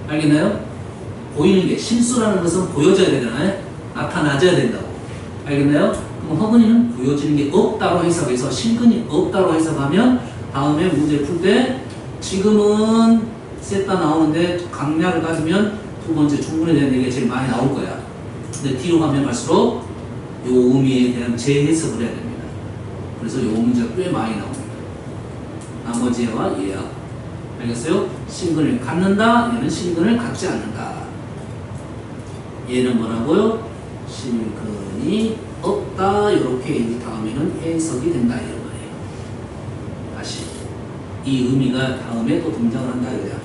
알겠나요? 보이는 게 실수라는 것은 보여져야 되잖아요. 나타나져야 된다고. 알겠나요? 그럼 허근이는 보여지는 게 없다로 해석해서 실근이 없다로 해석하면 다음에 문제 풀 때 지금은 셋 다 나오는데 강약을 가지면 두 번째 중근에 대한 얘기가 제일 많이 나올 거야. 근데 뒤로 가면 갈수록 요 의미에 대한 재해석을 해야 됩니다. 그래서 요 문제가 꽤 많이 나옵니다. 나머지와 얘야. 알겠어요? 실근을 갖는다, 얘는 실근을 갖지 않는다. 얘는 뭐라고요? 실근이 없다. 이렇게 이제 다음에는 해석이 된다. 이런 거예요. 다시. 이 의미가 다음에 또 등장을 한다. 이거야.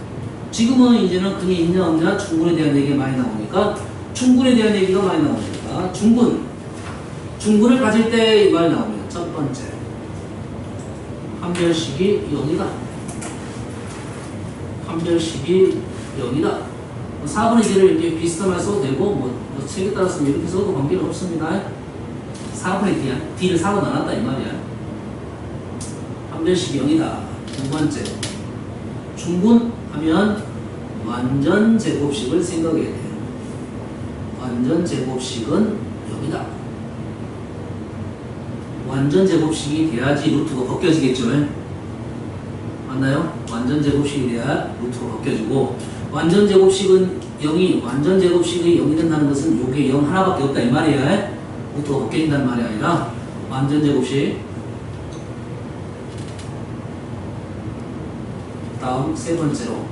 지금은 이제는 그게 있냐 없냐 중근에 대한 얘기가 많이 나오니까 중근에 대한 얘기가 많이 나오니까 중근을 가질 때 이 말이 나오면 첫 번째 판별식이 0이다. 판별식이 0이다. 4분의 1을 이렇게 비슷하게 써도 되고 뭐 책에 따라서 이렇게 써도 관계는 없습니다. 4분의 D야. D를 4로 나눴다 이 말이야. 판별식이 0이다. 두 번째 중근하면 완전 제곱식을 생각해야 돼요. 완전 제곱식은 0이다. 완전 제곱식이 돼야지 루트가 벗겨지겠죠. 맞나요? 완전 제곱식이 돼야 루트가 벗겨지고 완전 제곱식은 0이 완전 제곱식이 0이 된다는 것은 요게 0 하나밖에 없다 이 말이야. 루트가 벗겨진다는 말이 아니라 완전 제곱식. 다음 세 번째로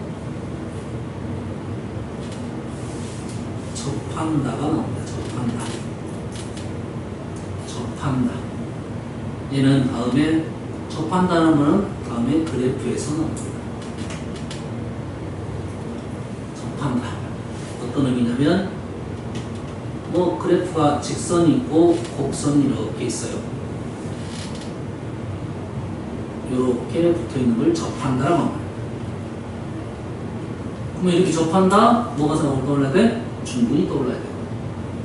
접한다가 나옵니다. 접한다. 접한다. 접한다. 얘는 다음에 접한다는 거는 다음에 그래프에서 나옵니다. 접한다. 어떤 의미냐면 뭐 그래프가 직선이 있고 곡선이 이렇게 있어요. 이렇게 붙어있는 걸 접한다라고 합니다. 그러면 이렇게 접한다? 뭐가 떠올라야 돼? 중근이 떠올라야 돼.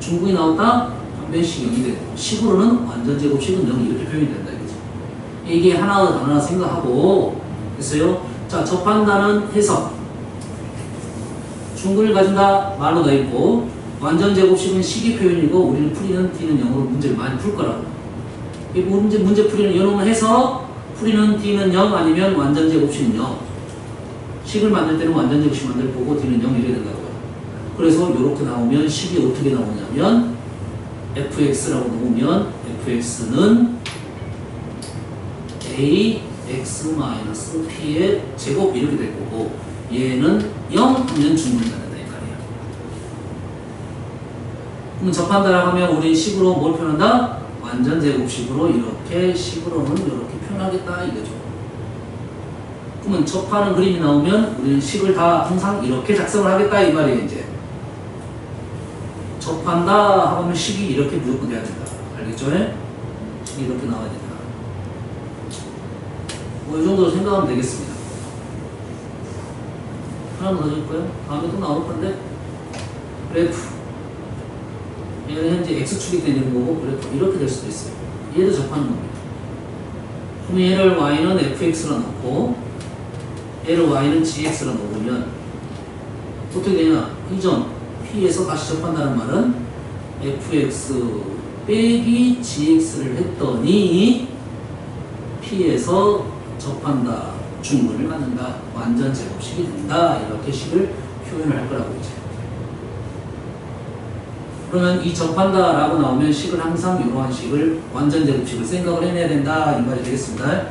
중근이 나왔다? 반변식이 0이 되고 식으로는 완전 제곱식은 0 이렇게 표현이 된다 이거죠. 이게 하나 생각하고 됐어요? 자, 접한다는 해석. 중근을 가진다 말로 돼 있고 완전 제곱식은 식의 표현이고 우리는 풀이는 D는 0으로 문제를 많이 풀 거라고. 이 문제 풀이는 이놈을 해서 풀이는 D는 0 아니면 완전 제곱식은 0. 식을 만들 때는 완전 제곱식 만들 거고 D는 0 이래야 된다고요. 그래서 이렇게 나오면 식이 어떻게 나오냐면 fx라고 놓으면 fx는 ax-p의 제곱 이렇게 될 거고 얘는 0 하면 중근이 된다 이 말이에요. 그럼 접한다라고 하면 우리 식으로 뭘 표현한다? 완전 제곱식으로 이렇게 식으로는 이렇게 표현하겠다 이거죠. 그러면 접하는 그림이 나오면 우리는 식을 다 항상 이렇게 작성을 하겠다 이 말이에요. 이제 접한다 하면 식이 이렇게 무조건 돼야 된다. 알겠죠? 식이 이렇게 나와야 된다. 뭐 이 정도로 생각하면 되겠습니다. 하나 더 줄까요? 다음에 또 나올 건데 그래프 얘는 현재 x축이 되는 거고 그래프 이렇게 될 수도 있어요. 얘도 접하는 겁니다. 그럼 얘를 y는 fx로 넣고 얘를 y는 gx로 넣으면 어떻게 되냐? 이점 p에서 다시 접한다는 말은 fx 빼기 gx를 했더니 p에서 접한다, 중근을 갖는다, 완전 제곱식이 된다 이렇게 식을 표현을 할 거라고 이제. 그러면 이 접한다 라고 나오면 식을 항상 이러한 식을 완전 제곱식을 생각을 해내야 된다 이 말이 되겠습니다.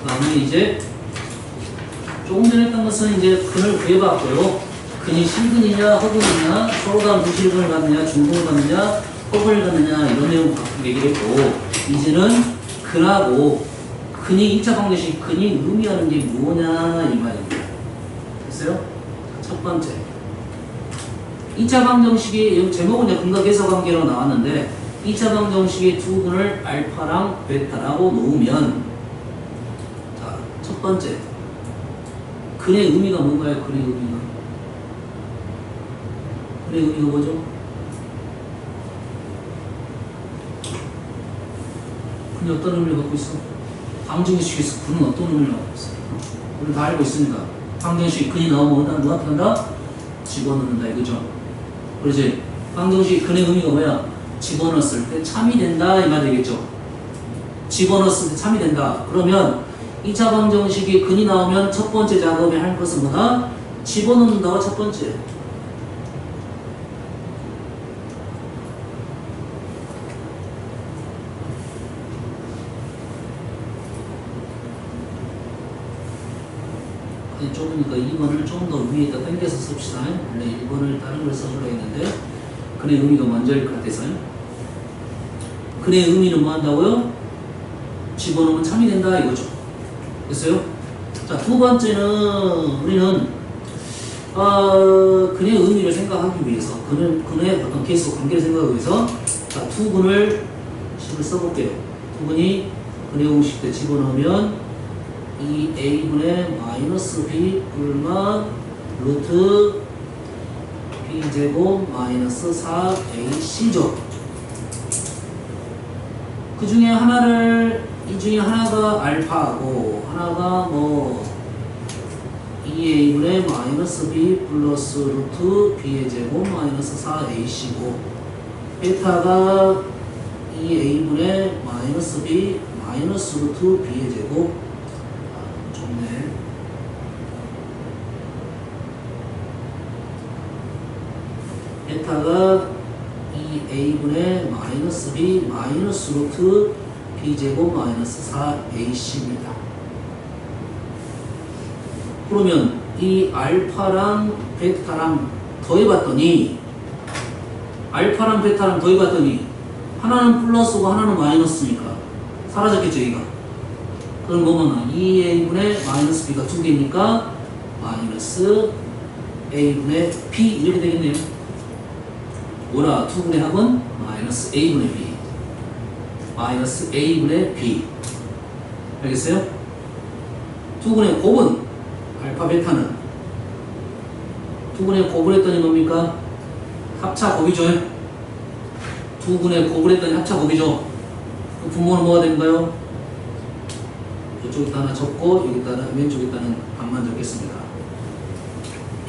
다음은 이제 조금 전에 했던 것은 이제 근을 구해봤고요. 근이 실근이냐 허근이냐 서로가 무실근을 갖느냐 중근을 갖느냐 허근을 갖느냐 이런 내용 얘기를 했고 이제는 근하고 근이 1차 방정식 근이 의미하는 게 뭐냐 이 말입니다. 됐어요? 첫 번째 2차 방정식이 제목은 근과 계서 관계로 나왔는데 2차 방정식의 두 근을 알파랑 베타라고 놓으면 자, 첫 번째 근의 의미가 뭔가요? 근의 의미가 뭐죠? 근이 어떤 의미를 갖고 있어? 방정식에서 근은 어떤 의미를 갖고 있어? 우리 다 알고 있습니다. 방정식 근이 나오면 누구한테 한다? 집어넣는다 이거죠? 그렇지? 방정식 근의 의미가 뭐야? 집어넣었을 때 참이 된다 이 말 되겠죠? 집어넣었을 때 참이 된다. 그러면 2차 방정식이 근이 나오면 첫 번째 작업에 할 것은 뭐다? 집어넣는다가 첫 번째. 좁으니까 2번을 좀 더 위에다 당겨서 씁시다. 원래 1번을 다른 걸 써주려 했는데 근의 의미가 먼저일 것 같아서요. 근의 의미는 뭐 한다고요? 집어넣으면 참이 된다 이거죠. 됐어요? 자, 두 번째는 우리는 근의 의미를 생각하기 위해서 근의 어떤 계속 관계를 생각하기 위해서 자, 두 근을 식을 써볼게요. 두 근이 근의 공식 때 집어넣으면 이 a분의 마이너스 b 불만 루트 b제곱 마이너스 4ac죠. 그 중에 하나를 이 중에 하나가 알파고 하나가 뭐 2a분의 마이너스 b 플러스 루트 b의 제곱 마이너스 4ac고 베타가 2a분의 마이너스 b 마이너스 루트 b의 제곱 좋네. 베타가 2a분의 마이너스 b 마이너스 루트 b제곱 마이너스 4ac입니다. 그러면 이 알파랑 베타랑 더해봤더니 알파랑 베타랑 더해봤더니 하나는 플러스고 하나는 마이너스니까 사라졌겠죠, 얘가. 그럼 뭐면 2a분의 마이너스 b가 두 개니까 마이너스 a분의 b 이렇게 되겠네요. 뭐라? 투분의 합은 마이너스 a분의 b 마이너스 a분의 b. 알겠어요? 투분의 곱은 알파 베타는 투분의 곱을 했더니 뭡니까? 합차 곱이죠. 투분의 곱을 했더니 합차 곱이죠. 그 분모는 뭐가 되는가요? 이쪽에다 하나 적고 여기다 왼쪽에다는 반만 적겠습니다.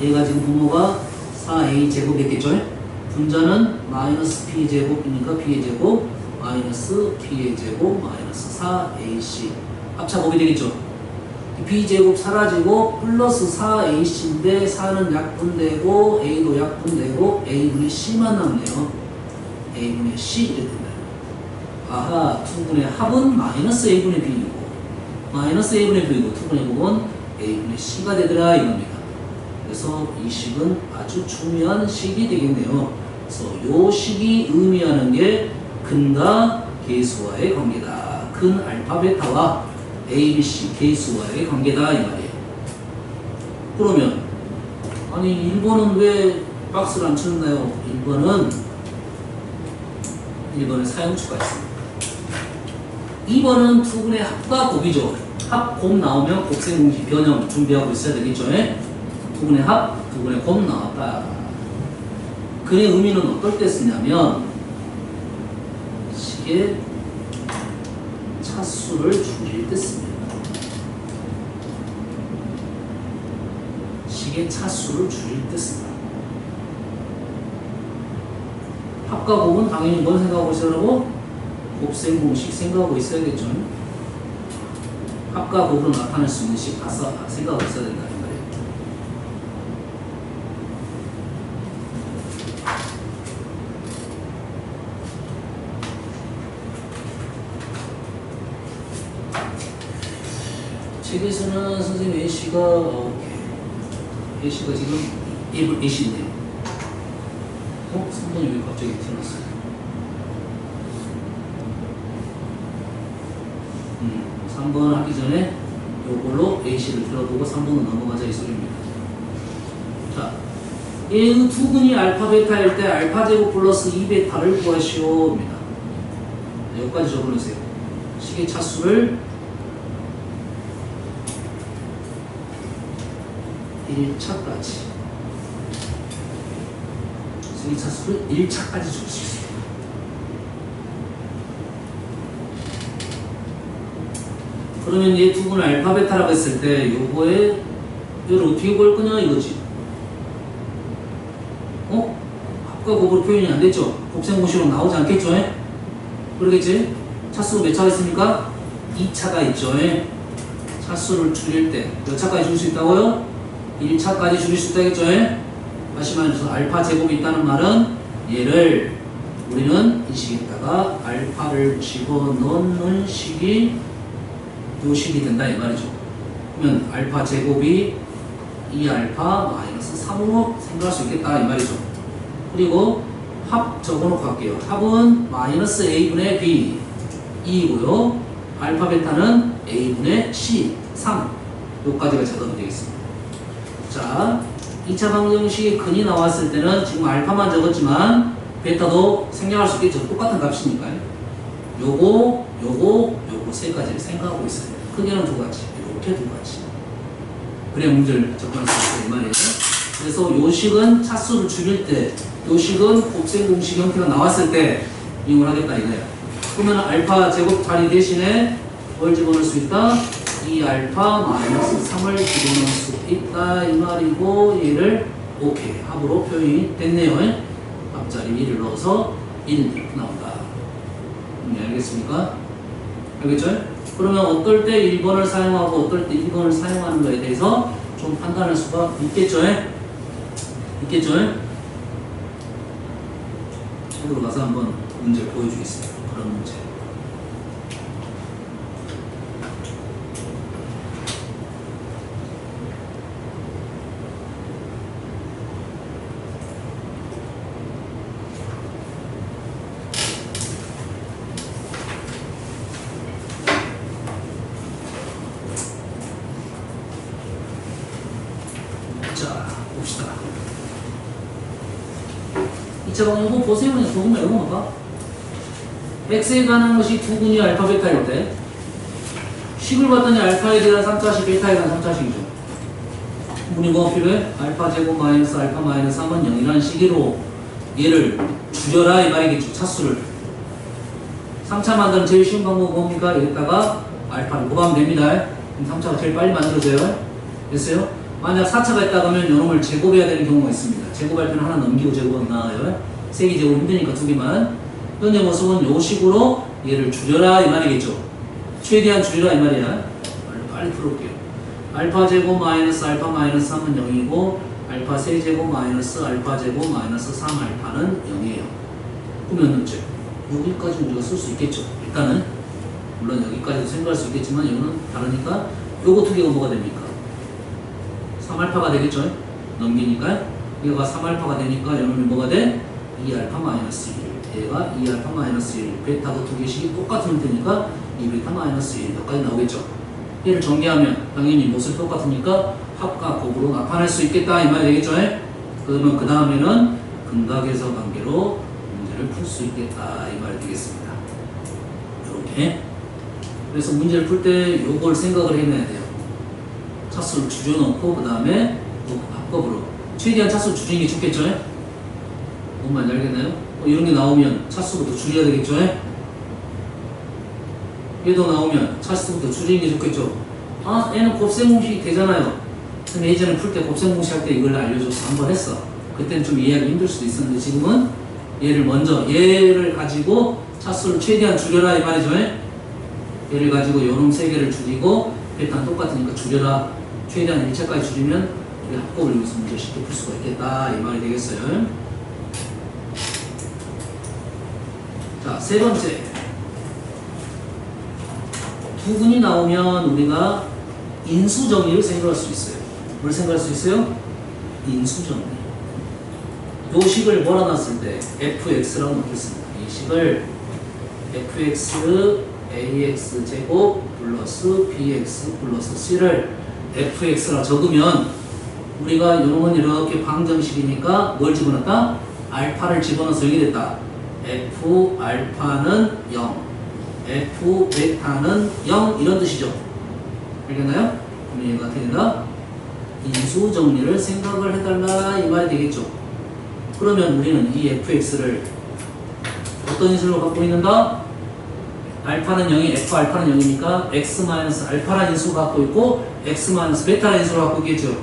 얘가 지금 분모가 4a 제곱이겠죠? 분자는 마이너스 b 제곱이니까 b의 제곱 마이너스 b의 제곱 마이너스 4ac 합차 곱이 되겠죠? b제곱 사라지고 플러스 4ac인데 4는 약분되고 a도 약분되고 a분의 c만 남네요. a분의 c 이렇게 된다. 아하, 투분의 합은 마이너스 a분의 b이고 마이너스 a분의 b이고 투분의 곱은 a분의 c가 되더라 이겁니다. 그래서 이 식은 아주 중요한 식이 되겠네요. 그래서 이 식이 의미하는 게 근과 계수와의 관계다. 근 알파 베타와 A, B, C 계수와의 관계다 이 말이에요. 그러면 아니 1번은 왜 박스를 안 쳤나요? 1번은 사용추가 있습니다. 2번은 투분의 합과 곱이죠. 합, 곱 나오면 곱셈공식 변형 준비하고 있어야 되겠죠. 투분의 합, 투분의 곱 나왔다. 근의 의미는 어떨 때 쓰냐면 식의 차수를 줄일 때 씁니다. 식의 차수를 줄일 때 씁니다. 합과 곱은 당연히 뭔 생각하고 있으라고? 곱셈 공식 생각하고 있어야겠죠. 합과 곱으로 나타낼 수 있는 식 생각하고 있어야 된다 이 말이에요. 책에서는 선생님 A씨가 지금 A씨인데요. 3번이 왜 갑자기 튀어났어요? 3번 하기 전에 요걸로 A씨를 들어보고 3번은 넘어가자 이 소리입니다. 자, 얘의 투근이 알파 베타일 때 알파 제곱 플러스 2베타를 구하시오입니다. 여기까지 적어놓으세요. 식의 차수를 1차까지 식의 차수를 1차까지 줄 수 있어요. 그러면 얘 두 분을 알파 베타라고 했을 때 요거에 얘를 어떻게 구할 거냐 이거지. 합과 곱으로 표현이 안 됐죠? 곱셈 공식으로 나오지 않겠죠? 그러겠지? 차수가 몇 차가 있습니까? 2차가 있죠? 차수를 줄일 때 몇 차까지 줄 수 있다고요? 1차까지 줄일 수 있다겠죠? 다시 말해서 알파 제곱이 있다는 말은 얘를 우리는 이 식에다가 알파를 집어넣는 식이 요 식이 된다 이 말이죠. 그러면 알파 제곱이 2알파 마이너스 3으로 생각할 수 있겠다 이 말이죠. 그리고 합 적어놓고 갈게요. 합은 마이너스 a분의 b 2이고요. 알파 베타는 a분의 c 3 요까지가 작업이 되겠습니다. 자, 2차 방정식의 근이 나왔을 때는 지금 알파만 적었지만 베타도 생략할 수 있겠죠. 똑같은 값이니까요. 요거 세 가지를 생각하고 있어요. 크게는 두 가지, 이렇게 두 가지. 그래야 문제를 접근할 수 있어요. 이 말이에요. 그래서 요식은 차수를 줄일 때, 요식은 곱셈 공식 형태가 나왔을 때 이용을 하겠다 이거예요. 그러면 알파 제곱 자리 대신에 뭘 집어넣을 수 있다? 2알파 마이너스 3을 집어넣을 수 있다 이 말이고 얘를 오케이 합으로 표현이 됐네요. 앞자리 1을 넣어서 1 이렇게 나온다. 알겠습니까? 알겠죠? 그러면 어떨 때 1번을 사용하고 어떨 때 2번을 사용하는 거에 대해서 좀 판단할 수가 있겠죠? 있겠죠? 책으로 가서 한번 문제를 보여주겠습니다. 그런 문제. 2차 방정 이거 보세요. 그냥 조금만 이거 봐봐. x에 관한 것이 두 군이 알파 베타일 때 식을 봤더니 알파에 대한 3차식 베타에 대한 3차식이죠. 우리 뭐가 필요해? 알파 제곱 마이너스 알파 마이너스 3은 0이라는 식으로 얘를 줄여라 이 말이겠죠. 차수를 3차 만드는 제일 쉬운 방법은 뭡니까? 여기다가 알파를 곱하면 됩니다. 그럼 3차가 제일 빨리 만들어져요. 됐어요? 만약 4차가 있다 그러면 이놈을 제곱해야 되는 경우가 있습니다. 제곱할 때는 하나 넘기고 제곱하면 나와요. 3개 제곱 힘드니까 2개만. 현재 모습은 요 식으로 얘를 줄여라 이 말이겠죠. 최대한 줄여라 이 말이야. 빨리 풀어볼게요. 알파 제곱 마이너스 알파 마이너스 3은 0이고 알파 세제곱 마이너스 알파 제곱 마이너스 3알파는 0이에요. 그러면 문제 여기까지 우리가 쓸 수 있겠죠. 일단은 물론 여기까지도 생각할 수 있겠지만 이거는 다르니까 요거 두 개가 뭐가 됩니까? 3알파가 되겠죠. 넘기니까 얘가 3알파가 되니까 이놈이 뭐가 돼? 2알파 마이너스 1 얘가 2알파 마이너스 1 베타도 두 개씩이 똑같으면 되니까 2베타 마이너스 1 여기까지 나오겠죠. 얘를 전개하면 당연히 모습이 똑같으니까 합과 곱으로 나타낼 수 있겠다 이 말이 되겠죠. 그러면 그 다음에는 근각에서 관계로 문제를 풀 수 있겠다 이 말이 되겠습니다. 이렇게 그래서 문제를 풀 때 요걸 생각을 해놔야 돼요. 차수를 줄여놓고 그 다음에 또 합법으로 최대한 차수를 줄이는 게 좋겠죠. 뭔 말인지 알겠나요? 이런 게 나오면 차수부터 줄여야 되겠죠. 얘도 나오면 차수부터 줄이는 게 좋겠죠. 아, 얘는 곱셈 공식이 되잖아요. 근데 예전에 풀 때 곱셈 공식 할 때 이걸 알려줘서 한번 했어. 그때는 좀 이해하기 힘들 수도 있었는데 지금은 얘를 먼저 얘를 가지고 차수를 최대한 줄여라 이 말이죠. 얘를 가지고 요놈 세 개를 줄이고 일단 똑같으니까 줄여라. 최대한 1차까지 줄이면 우리 합법을 여기서 문제 쉽게 풀 수가 있겠다 이 말이 되겠어요. 자, 세 번째. 두 분이 나오면 우리가 인수정리를 생각할 수 있어요. 뭘 생각할 수 있어요? 인수정리. 요 식을 몰아놨을 때 fx라고 놓겠습니다. 이 식을 fx ax 제곱 플러스 bx 플러스 c를 fx라 적으면 우리가 요놈은 이렇게 방정식이니까 뭘 집어넣었다? 알파를 집어넣어서 0이 됐다. f 알파는 0 f 베타는 0 이런 뜻이죠. 알겠나요? 그럼 얘가 어떻게 된다? 인수 정리를 생각을 해달라 이 말이 되겠죠. 그러면 우리는 이 fx를 어떤 인수로 갖고 있는가? 알파는 0이 f 알파는 0이니까 x 마이너스 알파라는 인수를 갖고 있고 x 마이너스 베타라는 인수를 갖고 있겠죠.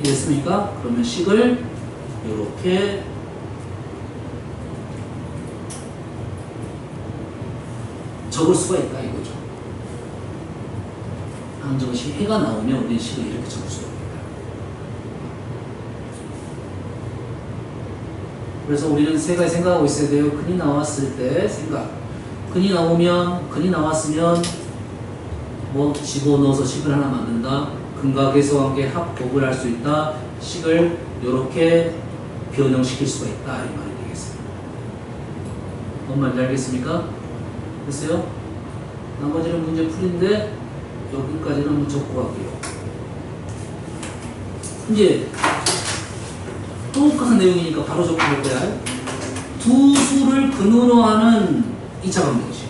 이해됐습니까? 그러면 식을 이렇게 적을 수가 있다 이거죠. 방정식 해가 나오면 우리 식을 이렇게 적을 수가 있다. 그래서 우리는 세 가지 생각하고 있어야 돼요. 근이 나왔을 때 생각. 근이 나왔으면 뭐 집어넣어서 식을 하나 만든다. 근각에서 함께 합곱을 할 수 있다. 식을 이렇게 변형시킬 수가 있다 이 말이 되겠습니다. 뭔 말인지 알겠습니까? 됐어요? 나머지는 문제 풀인데 여기까지는 한번 적고 갈게요. 이제 똑같은 내용이니까 바로 적고 갈 거야. 두 수를 근으로 하는 2차 방정식.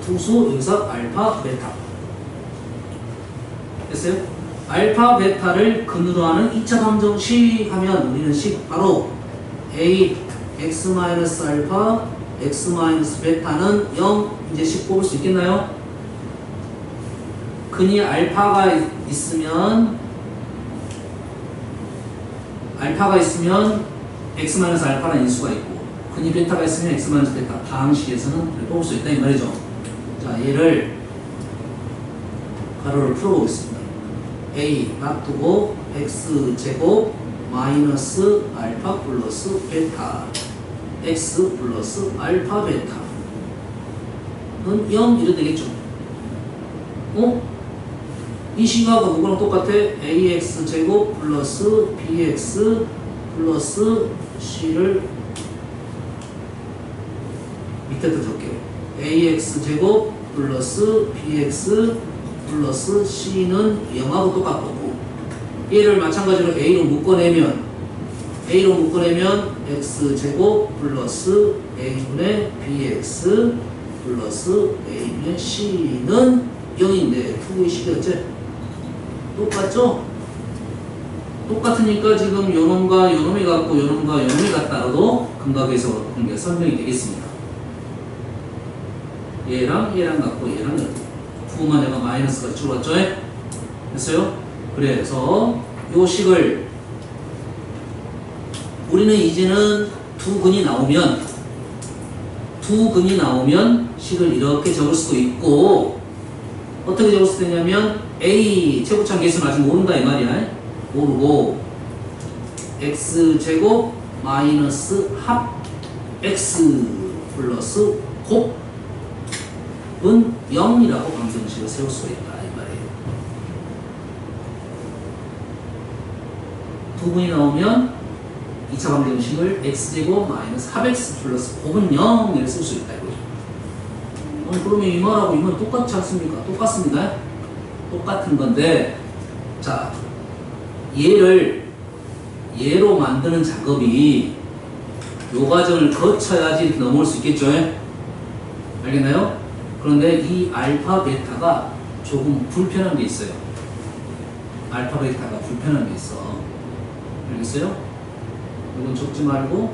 두 수 여기서 알파 베타. 됐어요? 알파 베타를 근으로 하는 2차 방정식 하면 우리는 식 바로 a x 마이너스 알파 x 마이너스 베타는 0 이제 식 뽑을 수 있겠나요? 근이 알파가 있으면 x 마이너스 알파라는 인수가 있고 근이 베타가 있으면 x 마이너스 베타 방식에서는 뽑을 수 있다 이 말이죠. 자, 얘를 가로를 풀어보겠습니다. a 놔두고 x 제곱 마이너스 알파 플러스 베타 x 플러스 알파 베타는 0 이래 되겠죠. 이 식하고 누구랑 똑같아? ax 제곱 플러스 bx 플러스 c를 밑에다 적게요. ax 제곱 플러스 bx 플러스 c는 0하고 똑같고 얘를 마찬가지로 a로 묶어내면 a로 묶어내면 x제곱 플러스 a분의 bx 플러스 a분의 c는 0인데 투구의 식이었지? 똑같죠? 똑같으니까 지금 요놈과 요놈이 같고 요놈과 요놈이 같다라도 근각에서 관계가 설명이 되겠습니다. 얘랑 얘랑 같고 얘랑 부만 내가 마이너스가 줄었죠? 됐어요? 그래서 요 식을 우리는 이제는 두 근이 나오면 식을 이렇게 적을 수도 있고 어떻게 적을 수 있냐면 a 최고차항 계수는 아직 모른다 이 말이야. 모르고 x제곱 마이너스 합 x 플러스 곱은 0이라고 방정식을 세울 수가 있다 이 말이에요. 두 분이 나오면 2차 방정식을 x제곱 마이너스 합 x 플러스 곱은 0을 쓸 수 있다 이거죠. 그러면 이 말하고 이 말 똑같지 않습니까? 똑같습니다. 똑같은 건데 자 얘로 만드는 작업이 요 과정을 거쳐야지 이렇게 넘어올 수 있겠죠? 알겠나요? 그런데 이 알파 베타가 조금 불편한 게 있어요. 알파 베타가 불편한 게 있어. 알겠어요? 이건 적지 말고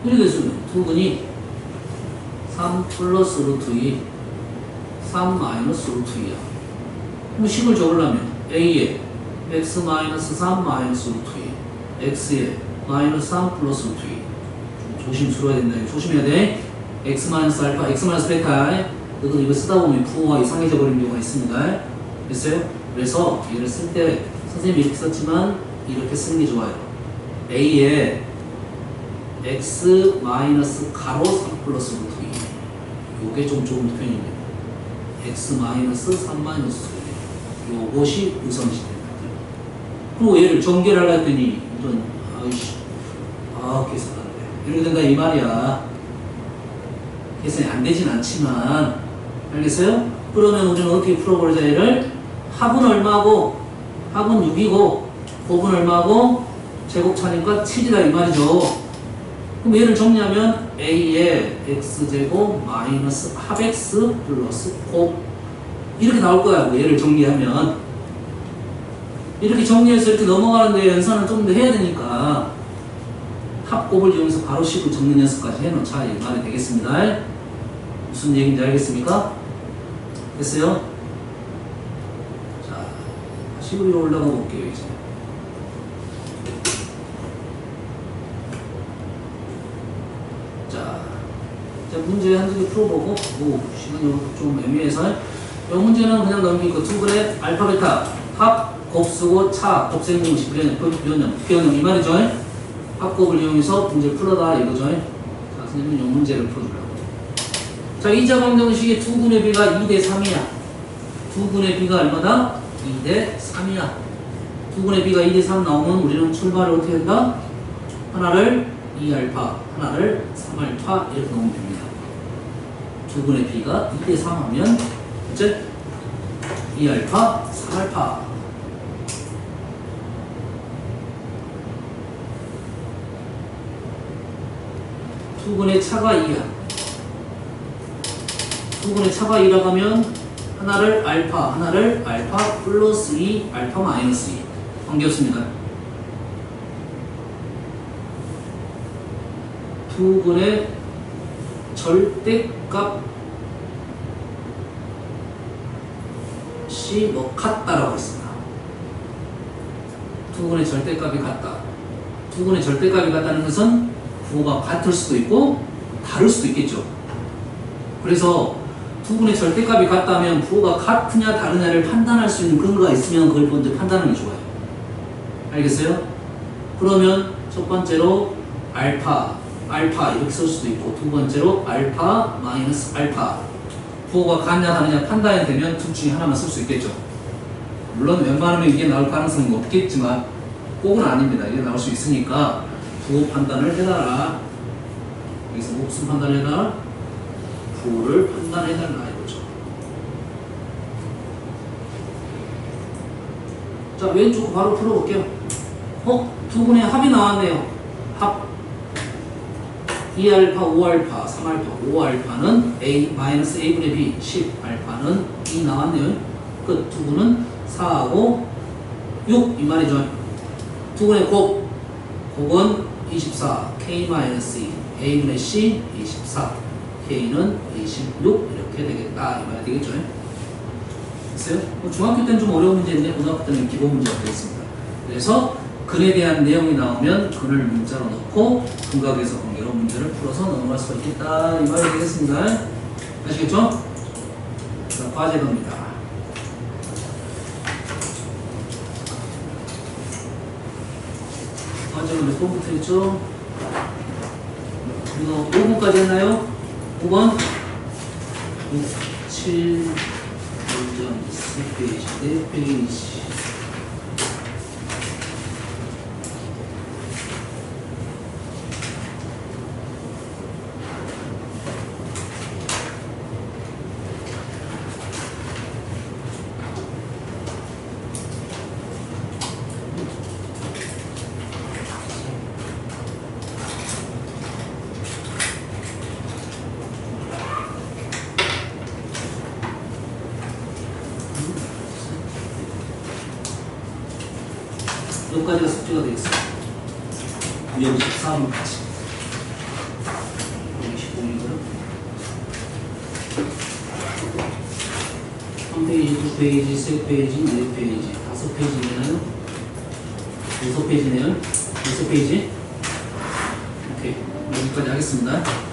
이렇게 쓰면 두 근이 3 플러스 루트 2 3 마이너스 루트 2야. 그럼 식을 적으려면 a에 x 마이너스 3 마이너스 루트 2 x에 마이너스 3 플러스 루트 2 조심스러워야 된다. 조심해야 돼. x 마이너스 알파 x 마이너스 베타 이거 쓰다 보면 부호가 이상해져 버리는 경우가 있습니다. 됐어요? 그래서 얘를 쓸 때 선생님이 이렇게 썼지만 이렇게 쓰는 게 좋아요. a에 x 마이너스 가로 3 플러스 루트 2 요게 좀 좋은 표현입니다. x 마이너스 3 마이너스 2 요것이 우선시 됩니다. 그리고 얘를 전개를 하려 했더니 이런 아이씨 계산 안 돼. 이렇게 된다 이 말이야. 계산이 안 되진 않지만 알겠어요? 그러면 우리는 어떻게 풀어보자. 얘를 합은 얼마고 합은 6이고 곱은 얼마고 제곱차니까 7이다 이 말이죠. 그럼 얘를 정리하면 a의 x제곱 마이너스 합 x 플러스 곱 이렇게 나올 거야. 얘를 정리하면 이렇게 정리해서 이렇게 넘어가는데 연산을 좀 더 해야 되니까 합곱을 이용해서 바로 식을 적는 연습까지 해놓자 이 말이 되겠습니다. 무슨 얘기인지 알겠습니까? 됐어요? 자, 다시 위로 올라가 볼게요 이제. 자, 문제 한 개 풀어보고 시간이 좀 애매해서 이 문제는 그냥 넘기고 두 근의 알파 베타 합 곱쓰고 차 곱셈공식 변형 이 말이죠. 합곱을 이용해서 문제를 풀어라 이거죠. 자, 선생님은 이 문제를 풀어주려고. 자, 2차 방정식의 두 근의 비가 2대 3이야. 두 근의 비가 얼마다? 2대 3이야. 두 근의 비가 2대 3 나오면 우리는 출발을 어떻게 한다? 하나를 2알파, 하나를 3알파 이렇게 넣으면 됩니다. 두 근의 비가 2대 3 하면 이제 2알파, 3알파. 두 근의 차가 2야. 두 근의 차가 2라고 하면 하나를 알파, 하나를 알파 플러스 2, 알파 마이너스 2. 관계없습니다. 두 근의 절대값이 같다라고 했습니다. 두 근의 절대값이 같다. 두 근의 절대값이 같다는 것은 부호가 같을 수도 있고 다를 수도 있겠죠. 그래서 두 분의 절대값이 같다면 부호가 같으냐 다르냐를 판단할 수 있는 근거가 있으면 그걸 먼저 판단하는 게 좋아요. 알겠어요? 그러면 첫 번째로 알파 이렇게 쓸 수도 있고 두 번째로 알파 마이너스 알파 부호가 같냐 다르냐 판단이 되면 둘 중에 하나만 쓸 수 있겠죠. 물론 웬만하면 이게 나올 가능성은 없겠지만 꼭은 아닙니다. 이게 나올 수 있으니까 부호 판단을 해달라. 여기서 무슨 판단을 해달라? 부호를 판단해달라 이거죠. 자, 왼쪽 거 바로 풀어볼게요. 두 분의 합이 나왔네요. 합. 2알파, 5알파, 3알파, 5알파는 A-A분의 B, 10알파는 2 나왔네요. 끝. 두 분은 4하고 6, 이 말이죠. 두 분의 곱은 24, K-2, A분의 C, 24, K는 26, 이렇게 되겠다. 이 말이 되겠죠. 됐어요? 중학교 때는 좀 어려운 문제인데, 고등학교 때는 기본 문제가 되겠습니다. 그래서 근에 대한 내용이 나오면 근을 문자로 넣고 근각에서 관계로 문제를 풀어서 넘어갈 수가 있겠다. 이 말이 되겠습니다. 아시겠죠? 자, 과제 갑니다. 과제가 몇 번부터 했죠? 이거 5번까지 했나요? 5번 7 3페이지 4페이지 여기까지가 숙제가 되겠어요. 위험 14번까지. 여기 15이고요. 1페이지, 2페이지, 3페이지, 4페이지, 5페이지네요. 6페이지네요. 6페이지. 오케이. 여기까지 하겠습니다.